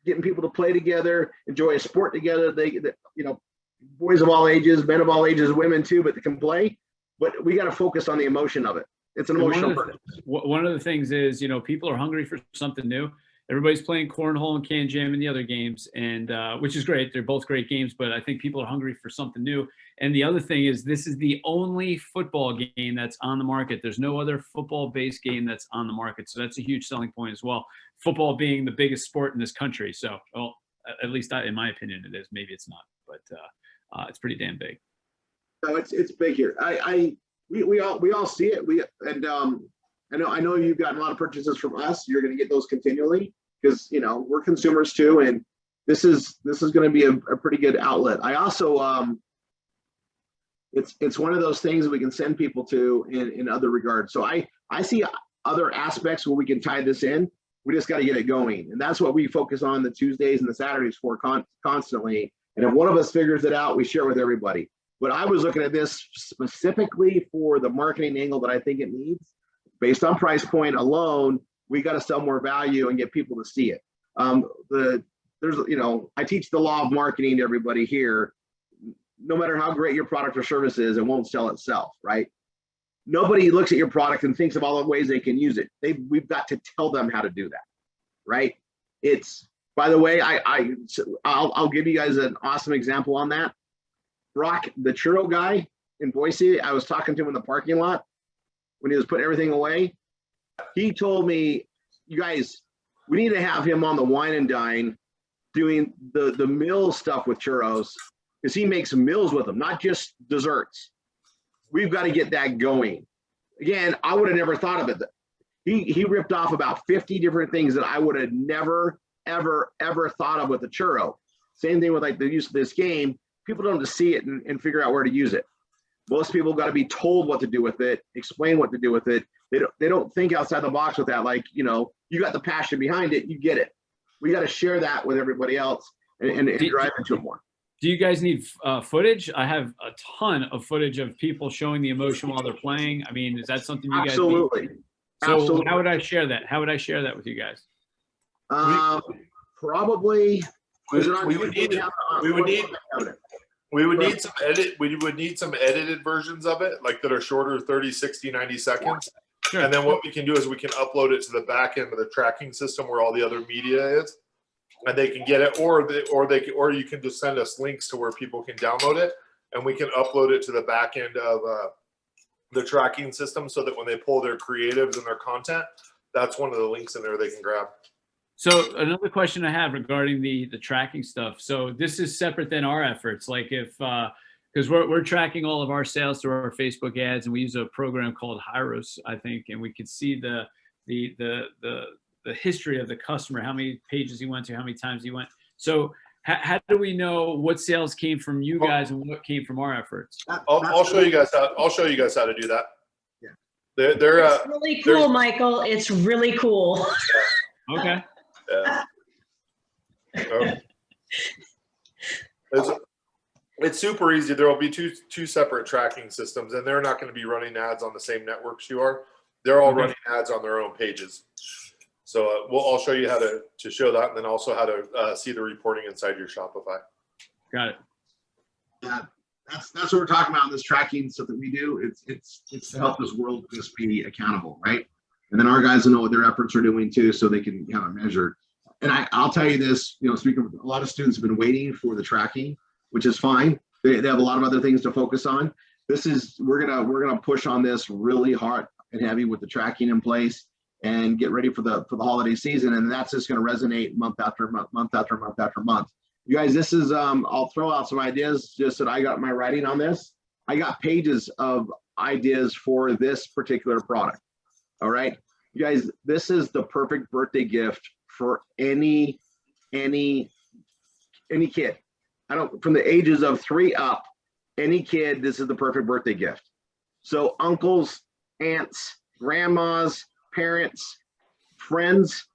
getting people to play together, enjoy a sport together. Boys of all ages, men of all ages, women too, but they can play. But we got to focus on the emotion of it. It's an emotional purchase. One of the things is, people are hungry for something new. Everybody's playing cornhole and can jam and the other games, and which is great. They're both great games, but I think people are hungry for something new. And the other thing is, this is the only football game that's on the market. There's no other football-based game that's on the market. So that's a huge selling point as well. Football being the biggest sport in this country. So, well, at least in my opinion, it is. Maybe it's not, but it's pretty damn big. No, it's big here. We all see it. I know you've gotten a lot of purchases from us. You're going to get those continually because we're consumers too, and this is going to be a pretty good outlet. I also it's one of those things that we can send people to in other regards. So I see other aspects where we can tie this in. We just got to get it going, and that's what we focus on the Tuesdays and the Saturdays for constantly. And if one of us figures it out, we share it with everybody. But I was looking at this specifically for the marketing angle that I think it needs. Based on price point alone, we got to sell more value and get people to see it. I teach the law of marketing to everybody here. No matter how great your product or service is, it won't sell itself, right? Nobody looks at your product and thinks of all the ways they can use it. We've got to tell them how to do that, right? By the way, I'll give you guys an awesome example on that. Brock, the churro guy in Boise, I was talking to him in the parking lot when he was putting everything away. He told me, you guys, we need to have him on the Wine and Dine doing the meal stuff with churros, because he makes meals with them, not just desserts. We've got to get that going. Again, I would have never thought of it. He ripped off about 50 different things that I would have never, ever, ever thought of with the churro. Same thing with like the use of this game. People don't just see it and figure out where to use it. Most people got to be told what to do with it, explain what to do with it. They don't think outside the box with that. Like, you got the passion behind it, you get it. We got to share that with everybody else and drive into it more. Do you guys need footage? I have a ton of footage of people showing the emotion while they're playing. I mean, is that something you guys Absolutely. need? So Absolutely. How would I share that? How would I share that with you guys? Probably. We would need some edited versions of it, like that are shorter, 30, 60, 90 seconds. Sure. And then what we can do is we can upload it to the back end of the tracking system where all the other media is, and they can get it, or you can just send us links to where people can download it, and we can upload it to the back end of the tracking system, so that when they pull their creatives and their content, that's one of the links in there they can grab. So another question I have regarding the tracking stuff. So this is separate than our efforts. Like if, because we're tracking all of our sales through our Facebook ads, and we use a program called Hyros, I think, and we can see the history of the customer, how many pages he went to, how many times he went. So how do we know what sales came from you guys and what came from our efforts? I'll show you guys how. I'll show you guys how to do that. Yeah, It's really cool, Michael. It's really cool. Okay. Yeah. It's super easy. There will be two separate tracking systems, and they're not going to be running ads on the same networks you are. They're all Okay. running ads on their own pages. So I'll show you how to show that, and then also how to see the reporting inside your Shopify. Got it. Yeah, that's what we're talking about in this tracking stuff that we do. It's to help this world just be accountable, right? And then our guys will know what their efforts are doing too, so they can kind of measure. And I'll tell you this, speaking of, a lot of students have been waiting for the tracking, which is fine. They have a lot of other things to focus on. We're gonna push on this really hard and heavy with the tracking in place and get ready for the holiday season. And that's just gonna resonate month after month, month after month after month. You guys, this is I'll throw out some ideas just that I got my writing on this. I got pages of ideas for this particular product. All right, you guys, this is the perfect birthday gift for any kid. From the ages of 3 up, any kid, this is the perfect birthday gift. So uncles, aunts, grandmas, parents, friends,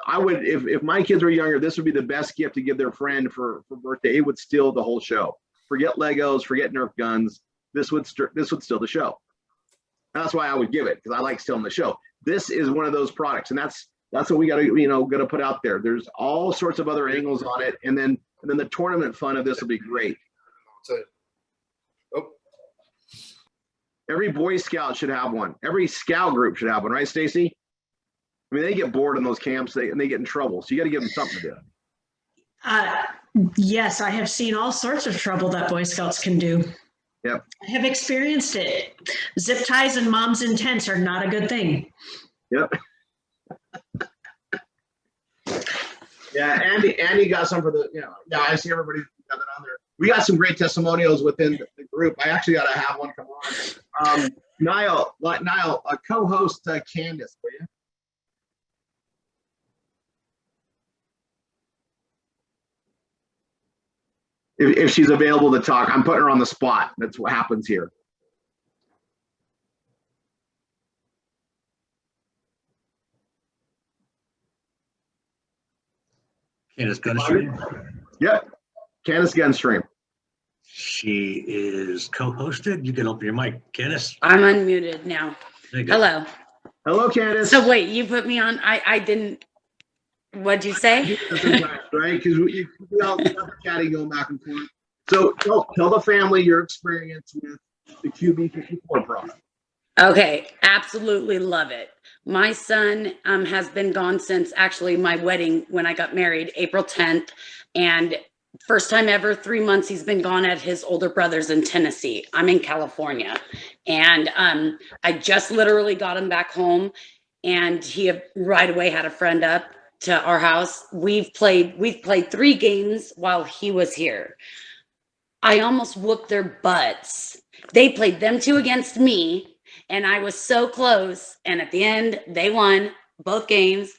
I would, if my kids were younger, this would be the best gift to give their friend for birthday. It would steal the whole show. Forget Legos, forget Nerf guns. This would steal the show. That's why I would give it, because I like stealing the show. This is one of those products, and that's what we got to put out there. There's all sorts of other angles on it, and then the tournament fun of this will be great. Oh. Every Boy Scout should have one. Every Scout group should have one, right, Stacy? I mean, they get bored in those camps and they get in trouble. So you got to give them something to do. Yes, I have seen all sorts of trouble that Boy Scouts can do. Yep. I have experienced it. Zip ties and moms in tents are not a good thing. Yep. Yeah, Andy got some for the, I see everybody got that on there. We got some great testimonials within the group. I actually got to have one come on. Niall, co-host Candace, will you? If she's available to talk. I'm putting her on the spot. That's what happens here. Candace Gunstream. Yep. Candace Gunstream. She is co-hosted. You can open your mic. Candace. I'm unmuted now. Hello. Hello, Candace. So wait, you put me on. I didn't. What'd you say? Right, because we all have a chatting going back and forth. So tell the family your experience with the QB54 product. Okay, absolutely love it. My son has been gone since actually my wedding when I got married, April 10th, and first time ever, 3 months he's been gone at his older brother's in Tennessee. I'm in California, and I just literally got him back home, and he right away had a friend up to our house. We've played 3 games while he was here. I almost whooped their butts. They played them 2 against me, and I was so close. And at the end, they won both games.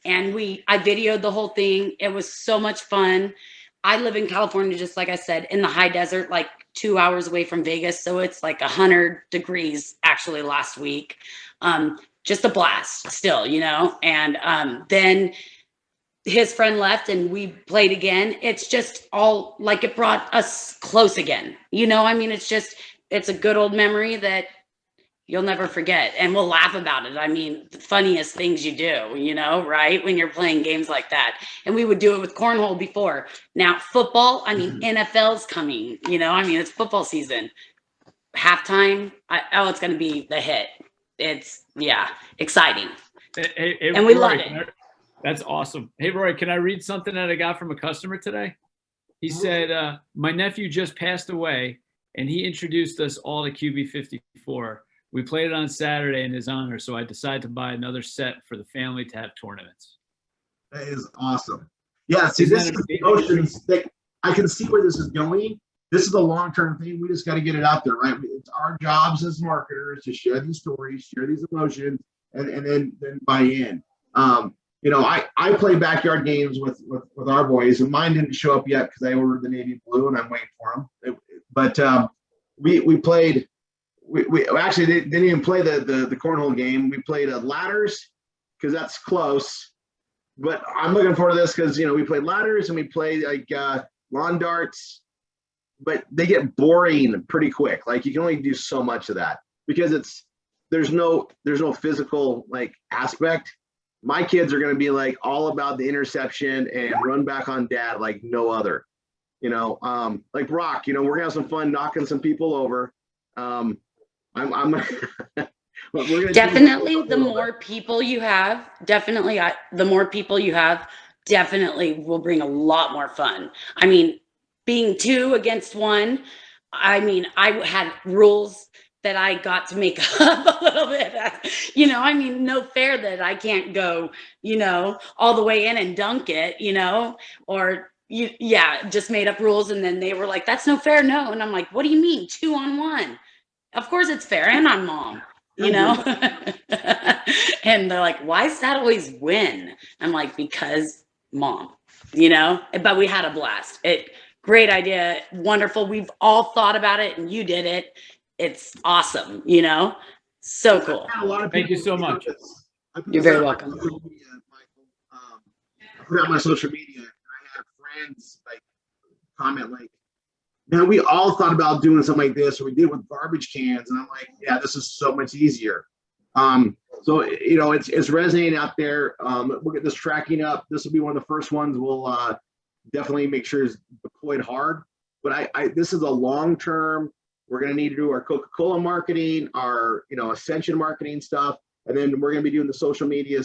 And I videoed the whole thing. It was so much fun. I live in California, just like I said, in the high desert, like 2 hours away from Vegas. So it's like 100 degrees actually last week. Just a blast still, And then his friend left and we played again. It's just all like it brought us close again. It's a good old memory that you'll never forget. And we'll laugh about it. I mean, the funniest things you do, right? When you're playing games like that. And we would do it with cornhole before. Now football, NFL's coming, it's football season. Halftime, it's going to be the hit. It's exciting. And we love it. That's awesome. Hey, Roy, can I read something that I got from a customer today? He said, my nephew just passed away, and he introduced us all to QB54. We played it on Saturday in his honor, so I decided to buy another set for the family to have tournaments. That is awesome. Yeah, see, this is emotions that I can see where this is going. This is a long-term thing. We just got to get it out there, right? It's our jobs as marketers to share these stories, share these emotions, and then buy in. I play backyard games with our boys, and mine didn't show up yet because I ordered the navy blue and I'm waiting for them. But we played. We actually didn't even play the cornhole game. We played ladders because that's close. But I'm looking forward to this because we played ladders and we played like lawn darts, but they get boring pretty quick. Like you can only do so much of that because there's no physical like aspect. My kids are going to be like all about the interception and run back on dad like no other. You know, like Brock, you know, we're gonna have some fun knocking some people over. I'm we're gonna Definitely, the more people you have, the more people you have, definitely will bring a lot more fun. I mean, being 2 against 1, I mean, I had rules that I got to make up a little bit. You know, I mean, no fair that I can't go, you know, all the way in and dunk it, you know, or yeah, just made up rules. And then they were like, that's no fair. No. And I'm like, what do you mean 2 on 1? Of course it's fair. And I'm mom, you know, and they're like, why does that always win? I'm like, because mom, you know, but we had a blast. Great idea. Wonderful. We've all thought about it and you did it. It's awesome. You know, so cool. Thank you so much. You're very welcome. I put out my social media and I had friends like comment like, man, we all thought about doing something like this, or we did with garbage cans. And I'm like, yeah, this is so much easier. So, you know, it's resonating out there. We'll get this tracking up. This will be one of the first ones we'll definitely make sure is deployed hard. But this is a long-term, we're going to need to do our Coca-Cola marketing, our, you know, Ascension marketing stuff. And then we're going to be doing the social media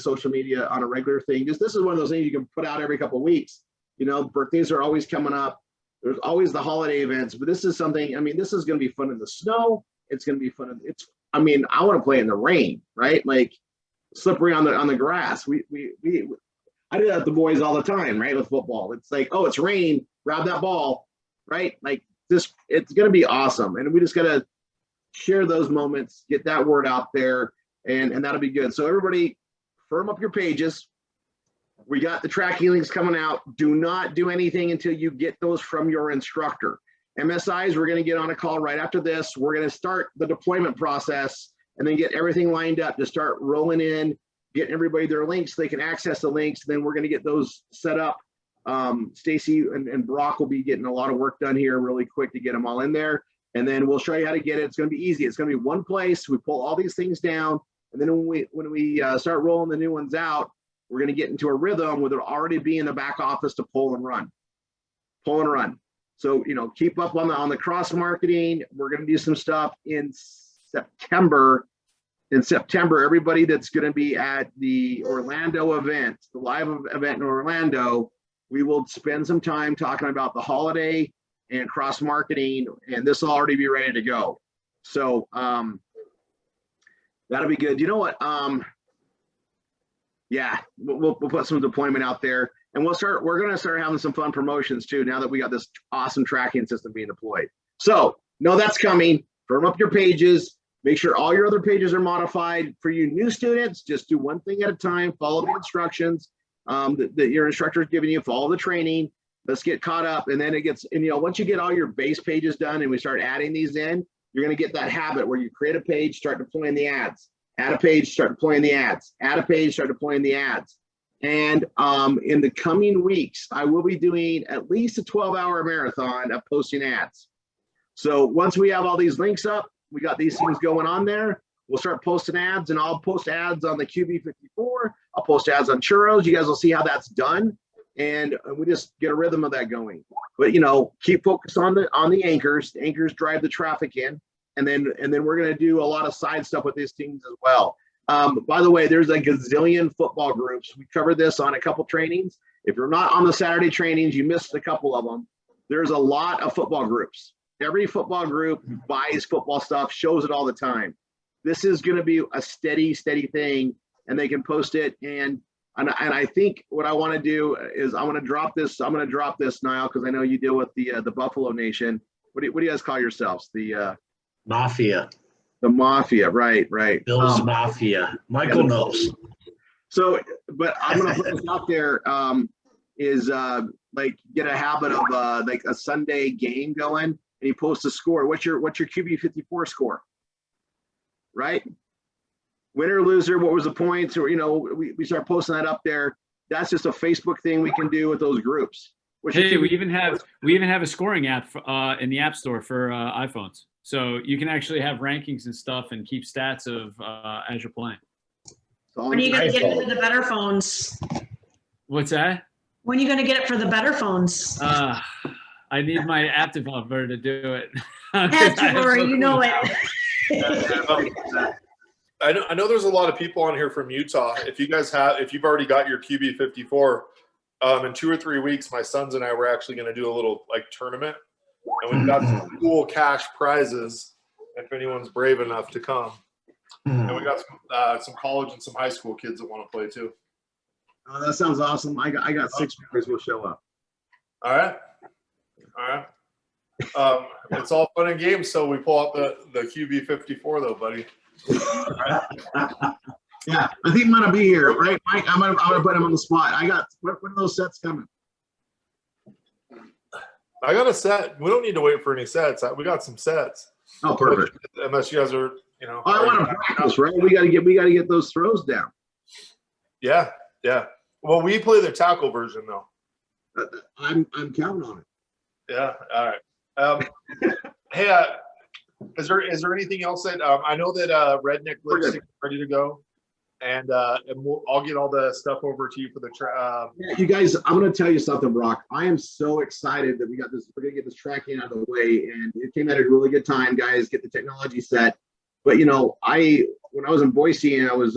on a regular thing. Just this is one of those things you can put out every couple of weeks. You know, birthdays are always coming up. There's always the holiday events, but this is something, I mean, this is going to be fun in the snow. It's going to be fun. I mean, I want to play in the rain, right? Like slippery on the grass. I do that with the boys all the time, right? With football. It's like, oh, it's rain, grab that ball, right? Like this, it's going to be awesome. And we just got to share those moments, get that word out there, and that'll be good. So everybody firm up your pages. We got the tracking links coming out. Do not do anything until you get those from your instructor. MSIs, we're going to get on a call right after this. We're going to start the deployment process and then get everything lined up to start rolling in, getting everybody their links so they can access the links. Then we're going to get those set up. Stacy and Brock will be getting a lot of work done here really quick to get them all in there. And then we'll show you how to get it. It's going to be easy. It's going to be one place. We pull all these things down. And then when we start rolling the new ones out, we're going to get into a rhythm where they'll already be in the back office to pull and run. So, you know, keep up on the cross marketing. We're going to do some stuff in September. In September, everybody that's going to be at the Orlando event, the live event in Orlando, we will spend some time talking about the holiday and cross marketing, and this will already be ready to go. So that'll be good. You know what? Yeah, we'll put some deployment out there, and we're going to start having some fun promotions too, now that we got this awesome tracking system being deployed. So know that's coming. Firm up your pages. Make sure all your other pages are modified. For you new students, just do one thing at a time. Follow the instructions that your instructor is giving you. Follow the training. Let's get caught up. And then you know, once you get all your base pages done and we start adding these in, you're going to get that habit where you create a page, start deploying the ads. Add a page, start deploying the ads. Add a page, start deploying the ads. And in the coming weeks, I will be doing at least a 12-hour marathon of posting ads. So once we have all these links up, we got these things going on there, we'll start posting ads, and I'll post ads on the QB54. I'll post ads on Churros. You guys will see how that's done. And we just get a rhythm of that going. But, you know, keep focused on the anchors. The anchors drive the traffic in. And then we're going to do a lot of side stuff with these teams as well. By the way, there's a gazillion football groups. We covered this on a couple trainings. If you're not on the Saturday trainings, you missed a couple of them. There's a lot of football groups. Every football group buys football stuff, shows it all the time. This is going to be a steady thing, and they can post it. And I think what I want to do is I'm going to drop this, Niall, because I know you deal with the Buffalo Nation. What do you guys call yourselves? The Mafia. The Mafia, right. Bill's Mafia. Michael knows. So, but I'm going to put this out there, like get a habit of like a Sunday game going, and you post a score. What's your QB54 score? Right? Winner, loser, what was the points? Or, you know, we start posting that up there. That's just a Facebook thing we can do with those groups. Hey, we even have a scoring app in the App Store for iPhones. So you can actually have rankings and stuff and keep stats of as you're playing. When are you going to get it for the better phones? What's that? When are you going to get it for the better phones? I need my app developer to do it. Not to worry, you know it. I know there's a lot of people on here from Utah. If you've already got your QB54, in 2 or 3 weeks, my sons and I were actually going to do a little like tournament, and we've got some cool cash prizes if anyone's brave enough to come. And we got some college and some high school kids that want to play too. Oh, that sounds awesome. I got 6 members will show up. All right. It's all fun and games. So we pull out the QB54 though, buddy. Yeah, I think I'm gonna be here, right, Mike? I'm gonna put him on the spot. When are those sets coming? I got a set. We don't need to wait for any sets. We got some sets. Oh, perfect. Unless you guys are, I want to practice, right? We gotta get those throws down. Yeah. Well, we play the tackle version though. I'm counting on it. Yeah. All right. Hey, is there anything else that I know that Redneck Lipstick is ready to go, and I'll get all the stuff over to you for the Yeah, you guys, I'm going to tell you something, Brock. I am so excited that we got this. We're going to get this tracking out of the way, and it came at a really good time, guys. Get the technology set. But when I was in Boise and I was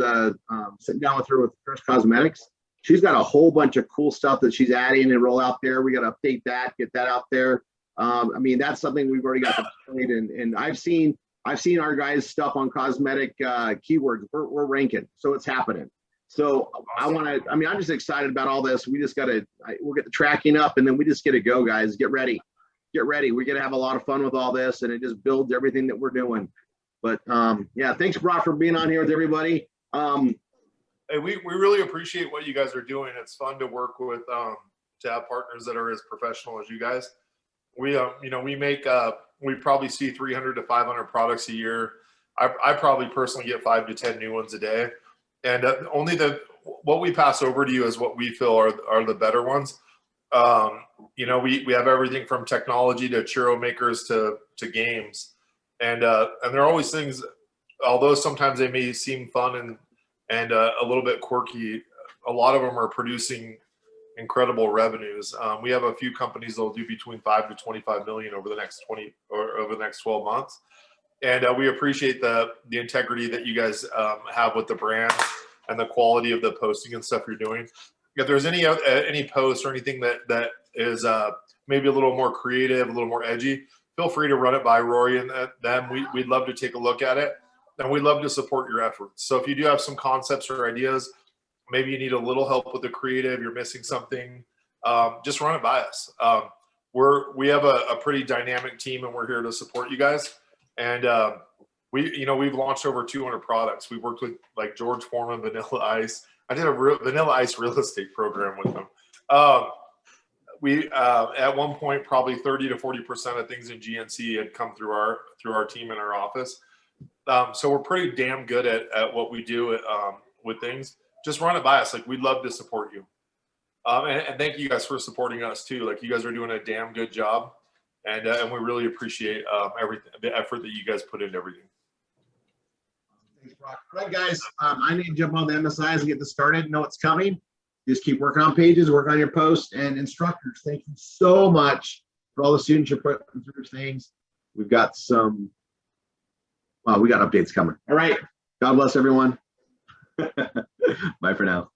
sitting down with her with Fresh Cosmetics, she's got a whole bunch of cool stuff that she's adding and roll out there. We got to update that, get that out there. That's something we've already got deployed, and I've seen our guys' stuff on cosmetic keywords. We're ranking, so it's happening. So I'm just excited about all this. We just we'll get the tracking up, and then we just get to go, guys. Get ready. We're gonna have a lot of fun with all this, and it just builds everything that we're doing. But thanks, Brock, for being on here with everybody. Hey, we really appreciate what you guys are doing. It's fun to work with to have partners that are as professional as you guys. We we probably see 300 to 500 products a year. I probably personally get 5 to 10 new ones a day, and only what we pass over to you is what we feel are the better ones. We have everything from technology to churro makers to games, and there are always things. Although sometimes they may seem fun and a little bit quirky, a lot of them are producing incredible revenues. We have a few companies that will do between 5 to 25 million over the next 12 months. And we appreciate the integrity that you guys have with the brand and the quality of the posting and stuff you're doing. If there's any posts or anything that is maybe a little more creative, a little more edgy, feel free to run it by Rory and them. We'd love to take a look at it, and we'd love to support your efforts. So if you do have some concepts or ideas, maybe you need a little help with the creative, you're missing something, just run it by us. We have a pretty dynamic team, and we're here to support you guys. And we've launched over 200 products. We've worked with like George Foreman, Vanilla Ice. I did a Vanilla Ice real estate program with them. We at one point probably 30 to 40% of things in GNC had come through our team in our office. So we're pretty damn good at what we do with things. Just run it by us. Like, we'd love to support you. And thank you guys for supporting us too. Like, you guys are doing a damn good job, and we really appreciate everything, the effort that you guys put into everything. Thanks, Brock. All right, guys, I need to jump on the MSIs and get this started. Know it's coming. Just keep working on pages, work on your posts, and instructors. Thank you so much for all the students you're putting through things. We've got we got updates coming. All right. God bless everyone. Bye for now.